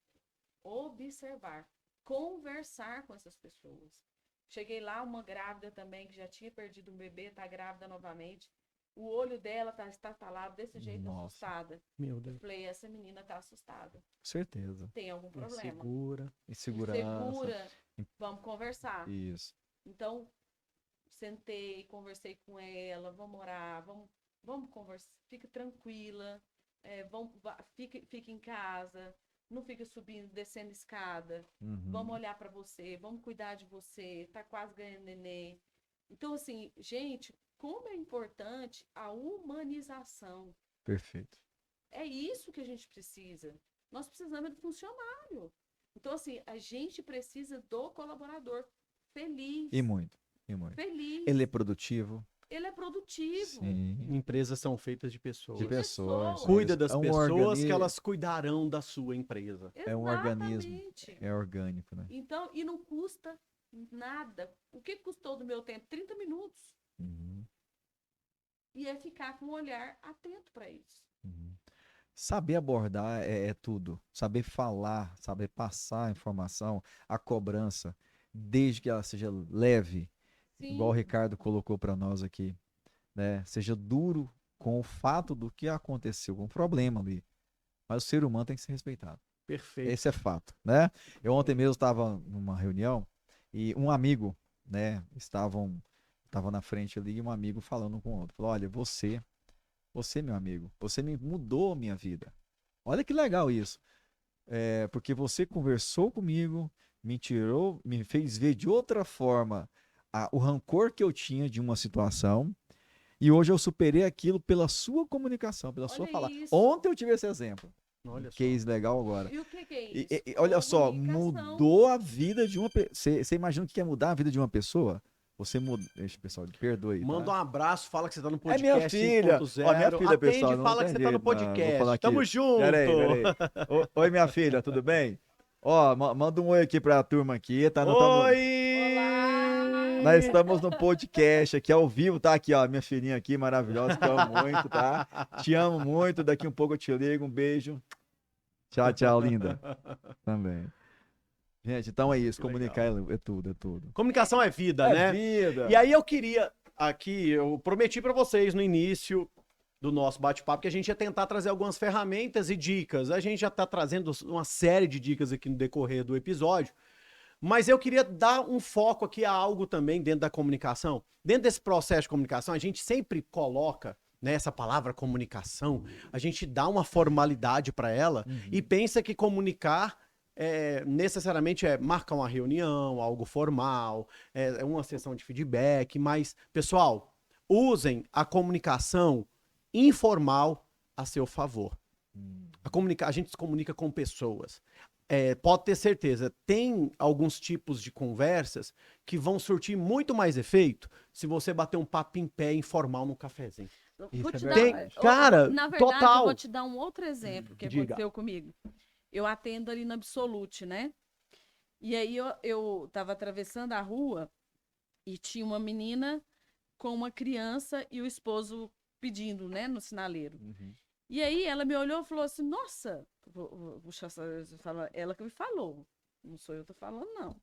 conversar com essas pessoas. Cheguei lá, uma grávida também, que já tinha perdido um bebê, tá grávida novamente. O olho dela tá estatalado desse jeito, assustada. Meu Deus. Eu falei, essa menina tá assustada. Certeza. Tem algum problema. Insegura. Insegura. Vamos conversar. Isso. Então, sentei, conversei com ela, vamos orar, vamos conversar, fica tranquila, fica em casa, não fica subindo, descendo escada, vamos olhar para você, vamos cuidar de você, tá quase ganhando nenê. Então, assim, gente, como é importante a humanização. Perfeito. É isso que a gente precisa. Nós precisamos do funcionário. Então, assim, a gente precisa do colaborador feliz. E muito. Feliz. Ele é produtivo. Ele é produtivo. Sim. Empresas são feitas de pessoas. De pessoas. Cuida das É um pessoas organismo. que elas cuidarão da sua empresa. É um organismo. Exatamente. É orgânico, né? Então, e não custa nada. O que custou do meu tempo? 30 minutos. E é ficar com um olhar atento para isso. Saber abordar é tudo. Saber falar, saber passar a informação, a cobrança, desde que ela seja leve, Sim. igual o Ricardo colocou para nós aqui, né? Seja duro com o fato do que aconteceu, com o problema ali. Mas o ser humano tem que ser respeitado. Perfeito. Esse é fato, né? Eu ontem mesmo estava numa reunião e um amigo, né? tava na frente ali, um amigo falando com o outro. Falou, olha, você, meu amigo, você me mudou a minha vida. Olha que legal isso. Porque você conversou comigo, me tirou, me fez ver de outra forma o rancor que eu tinha de uma situação. E hoje eu superei aquilo pela sua comunicação, pela sua Olha fala. isso. Ontem eu tive esse exemplo. Olha só. Case legal agora. E o que é isso? Olha só, Comunicação. mudou a vida de uma pessoa. Você imagina o que é mudar a vida de uma pessoa? Você muda. Deixa, pessoal, perdoe. Manda um Tá? abraço, fala que você tá no É podcast minha filha. 5.0. Ó, minha filha, Atende pessoal. e não fala tem que você tá no jeito, não. Vou podcast. falar aqui. Tamo junto. Peraí. Oi, minha filha, tudo bem? Ó, manda um oi aqui pra turma aqui, tá? Oi! Olá! Nós estamos no podcast aqui ao vivo, tá? Aqui, ó, minha filhinha aqui, maravilhosa, te amo muito, tá? Te amo muito, daqui um pouco eu te ligo, um beijo. Tchau, tchau, linda. Também. Gente, então é isso, Que comunicar é tudo, é tudo. Comunicação é vida, É né? vida. E aí eu queria, aqui, eu prometi pra vocês no início do nosso bate-papo que a gente ia tentar trazer algumas ferramentas e dicas. A gente já tá trazendo uma série de dicas aqui no decorrer do episódio, mas eu queria dar um foco aqui a algo também dentro da comunicação. Dentro desse processo de comunicação, a gente sempre coloca, né, essa palavra comunicação, a gente dá uma formalidade pra ela e pensa que comunicar necessariamente é marcar uma reunião, algo formal, é uma sessão de feedback, mas, pessoal, usem a comunicação informal a seu favor. A gente se comunica com pessoas. Pode ter certeza, tem alguns tipos de conversas que vão surtir muito mais efeito se você bater um papo em pé informal no cafezinho. Isso Vou é te verdade. Cara, na verdade, total. eu vou te dar um outro exemplo que Diga. aconteceu comigo. Eu atendo ali na Absolute, né? E aí eu tava atravessando a rua e tinha uma menina com uma criança e o esposo pedindo, né, no sinaleiro. E aí ela me olhou e falou assim, nossa, ela que me falou, não sou eu que tô falando, não.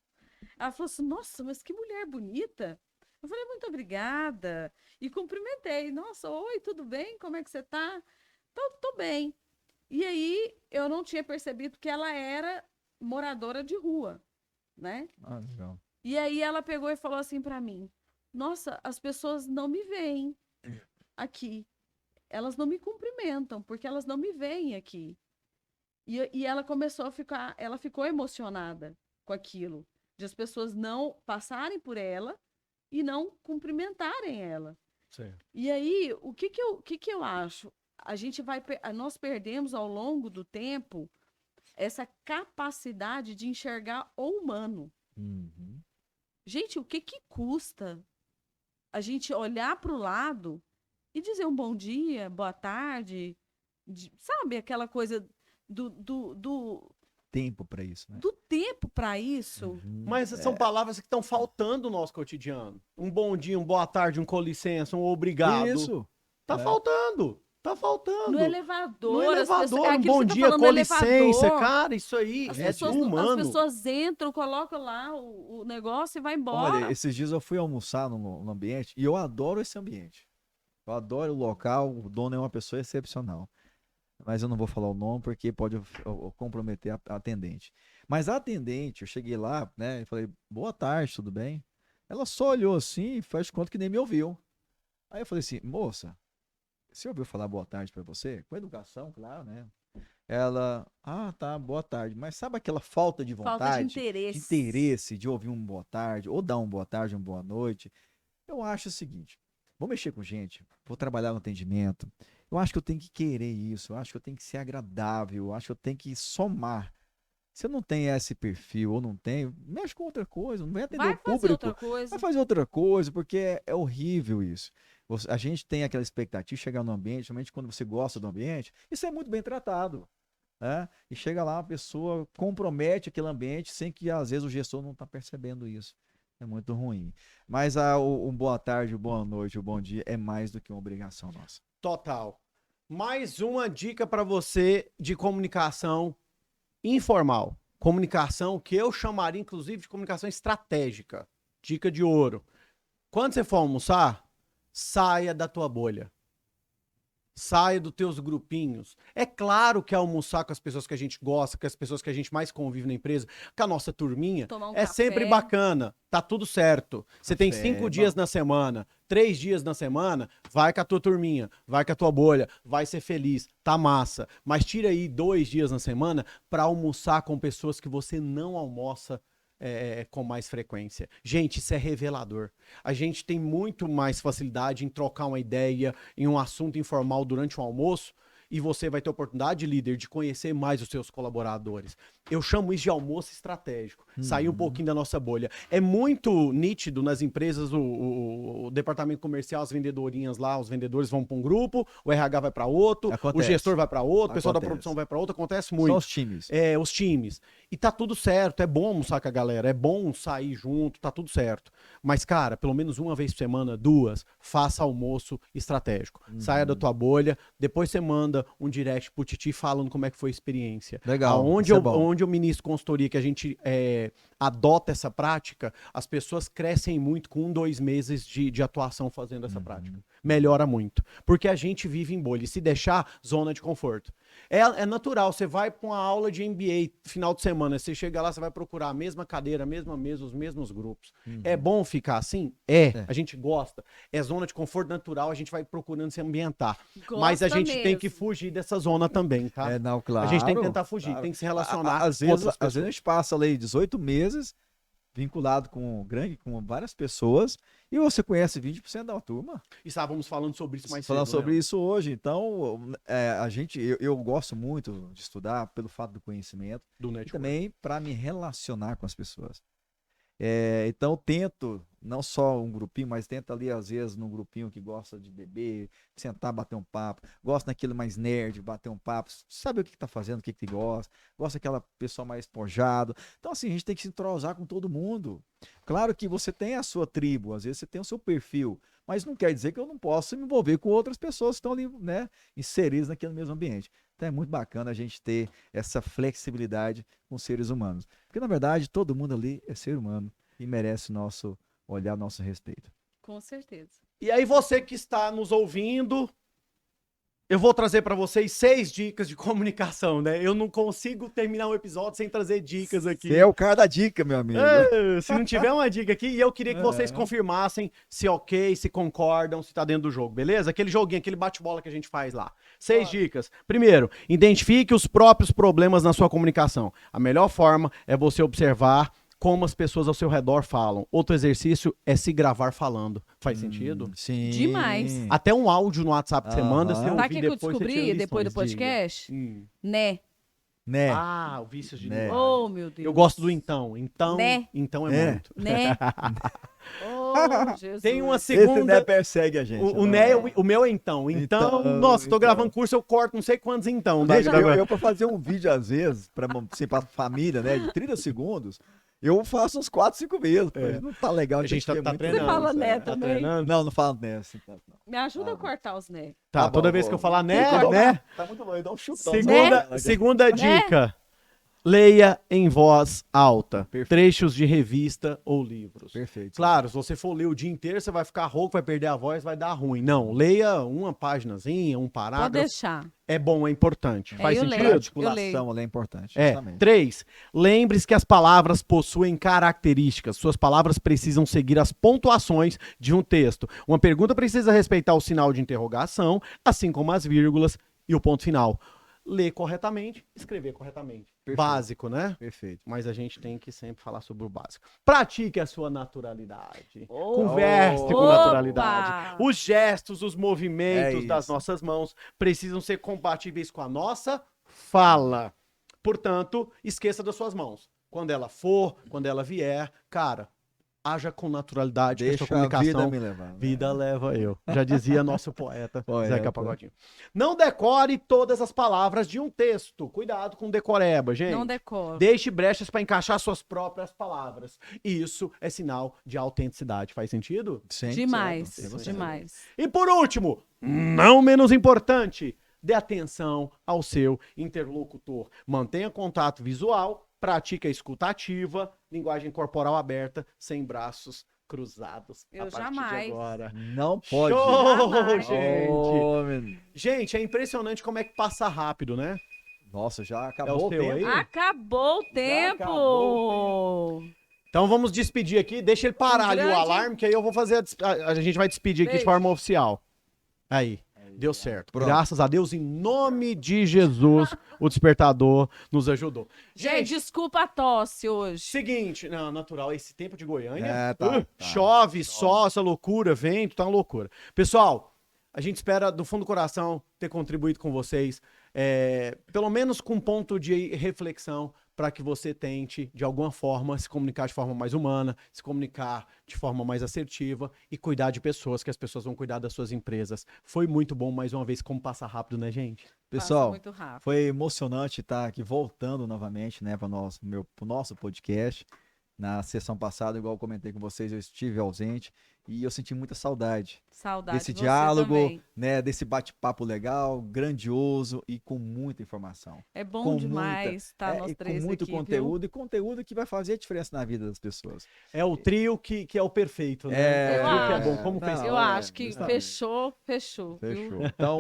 Ela falou assim, nossa, mas que mulher bonita. Eu falei, muito obrigada. E cumprimentei. Nossa, oi, tudo bem? Como é que você tá? Tô bem. E aí eu não tinha percebido que ela era moradora de rua, né? Ah, legal. E aí ela pegou e falou assim pra mim, nossa, as pessoas não me veem aqui. Elas não me cumprimentam, porque elas não me veem aqui. E ela começou a ficar, ela ficou emocionada com aquilo, de as pessoas não passarem por ela e não cumprimentarem ela. Certo. E aí, o que que eu acho? Nós perdemos ao longo do tempo essa capacidade de enxergar o humano. Gente, o que que custa a gente olhar para o lado e dizer um bom dia, boa tarde, sabe? Aquela coisa do Tempo pra isso, né? do tempo para isso. Mas são palavras que estão faltando no nosso cotidiano. Um bom dia, um boa tarde, um com licença, um obrigado. Isso. Tá faltando. Tá faltando. No elevador, No elevador, um aquilo bom que você tá dia, falando, com no licença. elevador. Cara, isso aí As é pessoas, humano. as pessoas entram, colocam lá o negócio e vai embora. Olha, esses dias eu fui almoçar no ambiente e eu adoro esse ambiente. Eu adoro o local, o dono é uma pessoa excepcional. Mas eu não vou falar o nome porque pode comprometer a atendente. Mas a atendente, eu cheguei lá, né, e falei, boa tarde, tudo bem? Ela só olhou assim e faz de conta que nem me ouviu. Aí eu falei assim, moça, você ouviu falar boa tarde pra você? Com educação, claro, né? Ela, tá, boa tarde. Mas sabe aquela falta de vontade? Falta de interesse. De interesse, de ouvir um boa tarde, ou dar um boa tarde, uma boa noite. Eu acho o seguinte, vou mexer com gente, vou trabalhar no atendimento, eu acho que eu tenho que querer isso, eu acho que eu tenho que ser agradável, eu acho que eu tenho que somar. Se eu não tenho esse perfil ou não tenho, mexe com outra coisa, não vai atender Vai o fazer público. outra coisa. Vai fazer outra coisa, porque é horrível isso. A gente tem aquela expectativa de chegar no ambiente, somente quando você gosta do ambiente, isso é muito bem tratado. Né? E chega lá, a pessoa compromete aquele ambiente sem que às vezes o gestor não está percebendo isso. É muito ruim. Mas um boa tarde, boa noite, o bom dia é mais do que uma obrigação nossa. Total. Mais uma dica para você de comunicação informal. Comunicação que eu chamaria, inclusive, de comunicação estratégica. Dica de ouro. Quando você for almoçar, saia da tua bolha. Saia dos teus grupinhos. É claro que almoçar com as pessoas que a gente gosta, com as pessoas que a gente mais convive na empresa, com a nossa turminha, Tomar um é café. sempre bacana. Tá tudo certo. Você tem Café, 5 bom. dias na semana, 3 dias na semana, vai com a tua turminha, vai com a tua bolha, vai ser feliz, tá massa. Mas tira aí 2 dias na semana pra almoçar com pessoas que você não almoça com mais frequência. Gente, isso é revelador. A gente tem muito mais facilidade em trocar uma ideia em um assunto informal durante o almoço e você vai ter oportunidade, líder, de conhecer mais os seus colaboradores. Eu chamo isso de almoço estratégico. Sair um pouquinho da nossa bolha. É muito nítido nas empresas, o departamento comercial, as vendedorinhas lá, os vendedores vão para um grupo, o RH vai para outro, o Acontece. gestor vai para outro, o pessoal da Acontece. produção vai para outro. Acontece muito. São os times. Os times. E tá tudo certo, é bom almoçar com a galera, é bom sair junto, tá tudo certo. Mas, cara, pelo menos uma vez por semana, 2, faça almoço estratégico. Saia da tua bolha, depois você manda um direct pro Titi falando como é que foi a experiência. Legal, Onde isso é bom. onde eu ministro consultoria, que a gente adota essa prática, as pessoas crescem muito com 2 meses de atuação fazendo essa prática. Melhora muito. Porque a gente vive em bolha. E se deixar, zona de conforto. É natural, você vai para uma aula de MBA final de semana, você chega lá, você vai procurar a mesma cadeira, a mesma mesa, os mesmos grupos. É bom ficar assim? A gente gosta. É zona de conforto natural, a gente vai procurando se ambientar. Mas a Gosta gente tem que mesmo. fugir dessa zona também, tá? Não, claro. A gente tem que tentar fugir, claro. tem que se relacionar Às com vezes, outras às vezes a gente passa ali 18 meses vinculado com várias pessoas e você conhece 20% da turma. E estávamos falando sobre isso mais Falando cedo, sobre Leandro. isso hoje. Então, eu gosto muito de estudar pelo fato do conhecimento Do e network. também para me relacionar com as pessoas. Então, eu tento, não só um grupinho, mas tento ali, às vezes, num grupinho que gosta de beber, sentar, bater um papo, gosta daquele mais nerd, bater um papo, sabe o que tá fazendo, o que gosta daquela pessoa mais espojada. Então, assim, a gente tem que se entrosar com todo mundo. Claro que você tem a sua tribo, às vezes você tem o seu perfil, mas não quer dizer que eu não possa me envolver com outras pessoas que estão ali, né, inseridas naquele mesmo ambiente. Então é muito bacana a gente ter essa flexibilidade com os seres humanos. Porque, na verdade, todo mundo ali é ser humano e merece nosso olhar, nosso respeito. Com certeza. E aí você que está nos ouvindo, eu vou trazer para vocês 6 dicas de comunicação, né? Eu não consigo terminar um episódio sem trazer dicas aqui. Você é o cara da dica, meu amigo. Se não tiver uma dica aqui, e eu queria que vocês confirmassem se ok, se concordam, se tá dentro do jogo, beleza? Aquele joguinho, aquele bate-bola que a gente faz lá. 6 dicas. Primeiro, identifique os próprios problemas na sua comunicação. A melhor forma é você observar como as pessoas ao seu redor falam. Outro exercício é se gravar falando. Faz sentido? Sim. Demais. Até um áudio no WhatsApp que você manda, você Aham. Sabe o ouvir que eu depois, você descobri tira depois do lições, diga. podcast? Né. Né? Ah, o vício de Né. linguagem. Oh, meu Deus. Eu gosto do então. Então, Né. então é É. muito. Né. Oh, Jesus. Tem uma Esse né segunda... persegue a gente. O, né, o meu é então. Então, nossa, tô então. gravando curso, eu corto não sei quantos então. Gente, eu pra fazer um vídeo, às vezes, pra família, né, de 30 segundos, eu faço uns 4, 5 vezes. Pô, não tá legal. A gente tá tem muito treinando. Você fala isso, né Tá também? treinando? Não, não falo né, assim, tanto, não. Me ajuda a cortar os né. Tá, Tá toda bom, vez que eu falar Tem né, que né? Tá muito bom, eu dou um chutão. Segunda dica. Leia em voz alta. Perfeito. Trechos de revista ou livros. Perfeito. Claro, se você for ler o dia inteiro, você vai ficar rouco, vai perder a voz, vai dar ruim. Não, leia uma paginazinha, um Pode parágrafo. deixar. É bom, é importante. Faz eu sentido? leio. A articulação ela é importante, justamente. 3. Lembre-se que as palavras possuem características. Suas palavras precisam seguir as pontuações de um texto. Uma pergunta precisa respeitar o sinal de interrogação, assim como as vírgulas e o ponto final. Ler corretamente, escrever corretamente. Perfeito. Básico, né? Perfeito. Mas a gente tem que sempre falar sobre o básico. Pratique a sua naturalidade. Oh. Converse com Opa! naturalidade. Os gestos, os movimentos É das isso. nossas mãos precisam ser compatíveis com a nossa fala. Portanto, esqueça das suas mãos. Quando ela for, quando ela vier, cara, haja com naturalidade, que a Deixa sua a vida comunicação... me levar. né? Vida leva eu. Já dizia nosso poeta, Poeta. Zeca Pagodinho. Não decore todas as palavras de um texto. Cuidado com decoreba, gente. Não decoro. Deixe brechas para encaixar suas próprias palavras. Isso é sinal de autenticidade. Faz sentido? Sim, Demais. certo. Demais. E por último, não menos importante, dê atenção ao seu interlocutor. Mantenha contato visual, pratique a escuta ativa, linguagem corporal aberta, sem braços cruzados a Eu partir jamais. de agora. Não pode. Show, Jamais. gente! Oh, meu- Gente, é impressionante como é que passa rápido, né? Nossa, já É acabou o o seu tempo. aí? Acabou o tempo! acabou Então vamos despedir aqui. Deixa ele parar ali o grande- alarme, que aí eu vou fazer a gente vai despedir aqui de Beijo. forma oficial. Aí. Deu certo. Pronto. Graças a Deus, em nome de Jesus, o despertador nos ajudou. Gente, desculpa a tosse hoje. Seguinte, não, natural, esse tempo de Goiânia, É, tá. chove, sol, essa loucura, vento, tá uma loucura. Pessoal, a gente espera do fundo do coração ter contribuído com vocês, pelo menos com um ponto de reflexão, para que você tente, de alguma forma, se comunicar de forma mais humana, se comunicar de forma mais assertiva e cuidar de pessoas, que as pessoas vão cuidar das suas empresas. Foi muito bom, mais uma vez, como passa rápido, né, gente? Passa Pessoal, muito rápido. foi emocionante estar aqui voltando novamente, né, para o nosso podcast. Na sessão passada, igual eu comentei com vocês, eu estive ausente e eu senti muita saudade Saudade desse de você diálogo, também. né, desse bate-papo legal, grandioso e com muita informação. É bom com demais estar nós e com três muito aqui, conteúdo e conteúdo que vai fazer a diferença na vida das pessoas. É o trio que é o perfeito, né? É, o trio que é eu bom. acho. Como fez? Não, Eu acho que justamente. fechou, viu? Fechou. Então,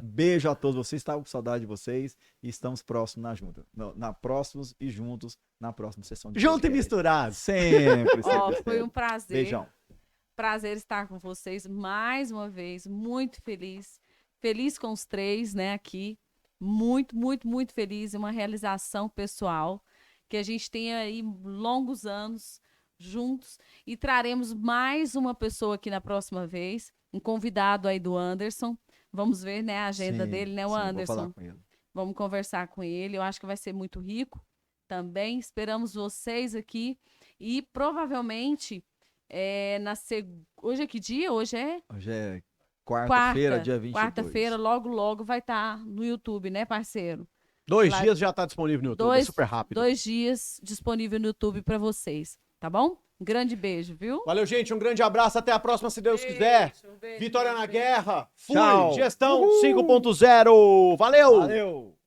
beijo a todos vocês. Estava com saudade de vocês e estamos próximos na junta. Na próximos e juntos na próxima sessão de Junto e podcast. misturado. Sempre, Ó, sempre. foi um prazer. Beijão. Prazer estar com vocês mais uma vez. Muito feliz. Feliz com os três, né, aqui. Muito, muito, muito feliz. É uma realização pessoal. Que a gente tenha aí longos anos juntos. E traremos mais uma pessoa aqui na próxima vez. Um convidado aí do Anderson. Vamos ver, né, a agenda Sim, dele, né, o sim, vou Anderson. falar com ele. Vamos conversar com ele. Eu acho que vai ser muito rico também. Esperamos vocês aqui. E provavelmente, hoje é que dia? Hoje é Hoje é quarta-feira, quarta. dia 22. Quarta-feira, logo, logo vai estar no YouTube, né, parceiro? 2 Lá- dias já tá disponível no YouTube, é super rápido. 2 dias disponível no YouTube para vocês, tá bom? Um grande beijo, viu? Valeu, gente. Um grande abraço. Até a próxima, se Deus quiser. Beijo, beijo, Vitória na beijo. guerra. Fui. Tchau. Gestão 5.0. Valeu. Valeu!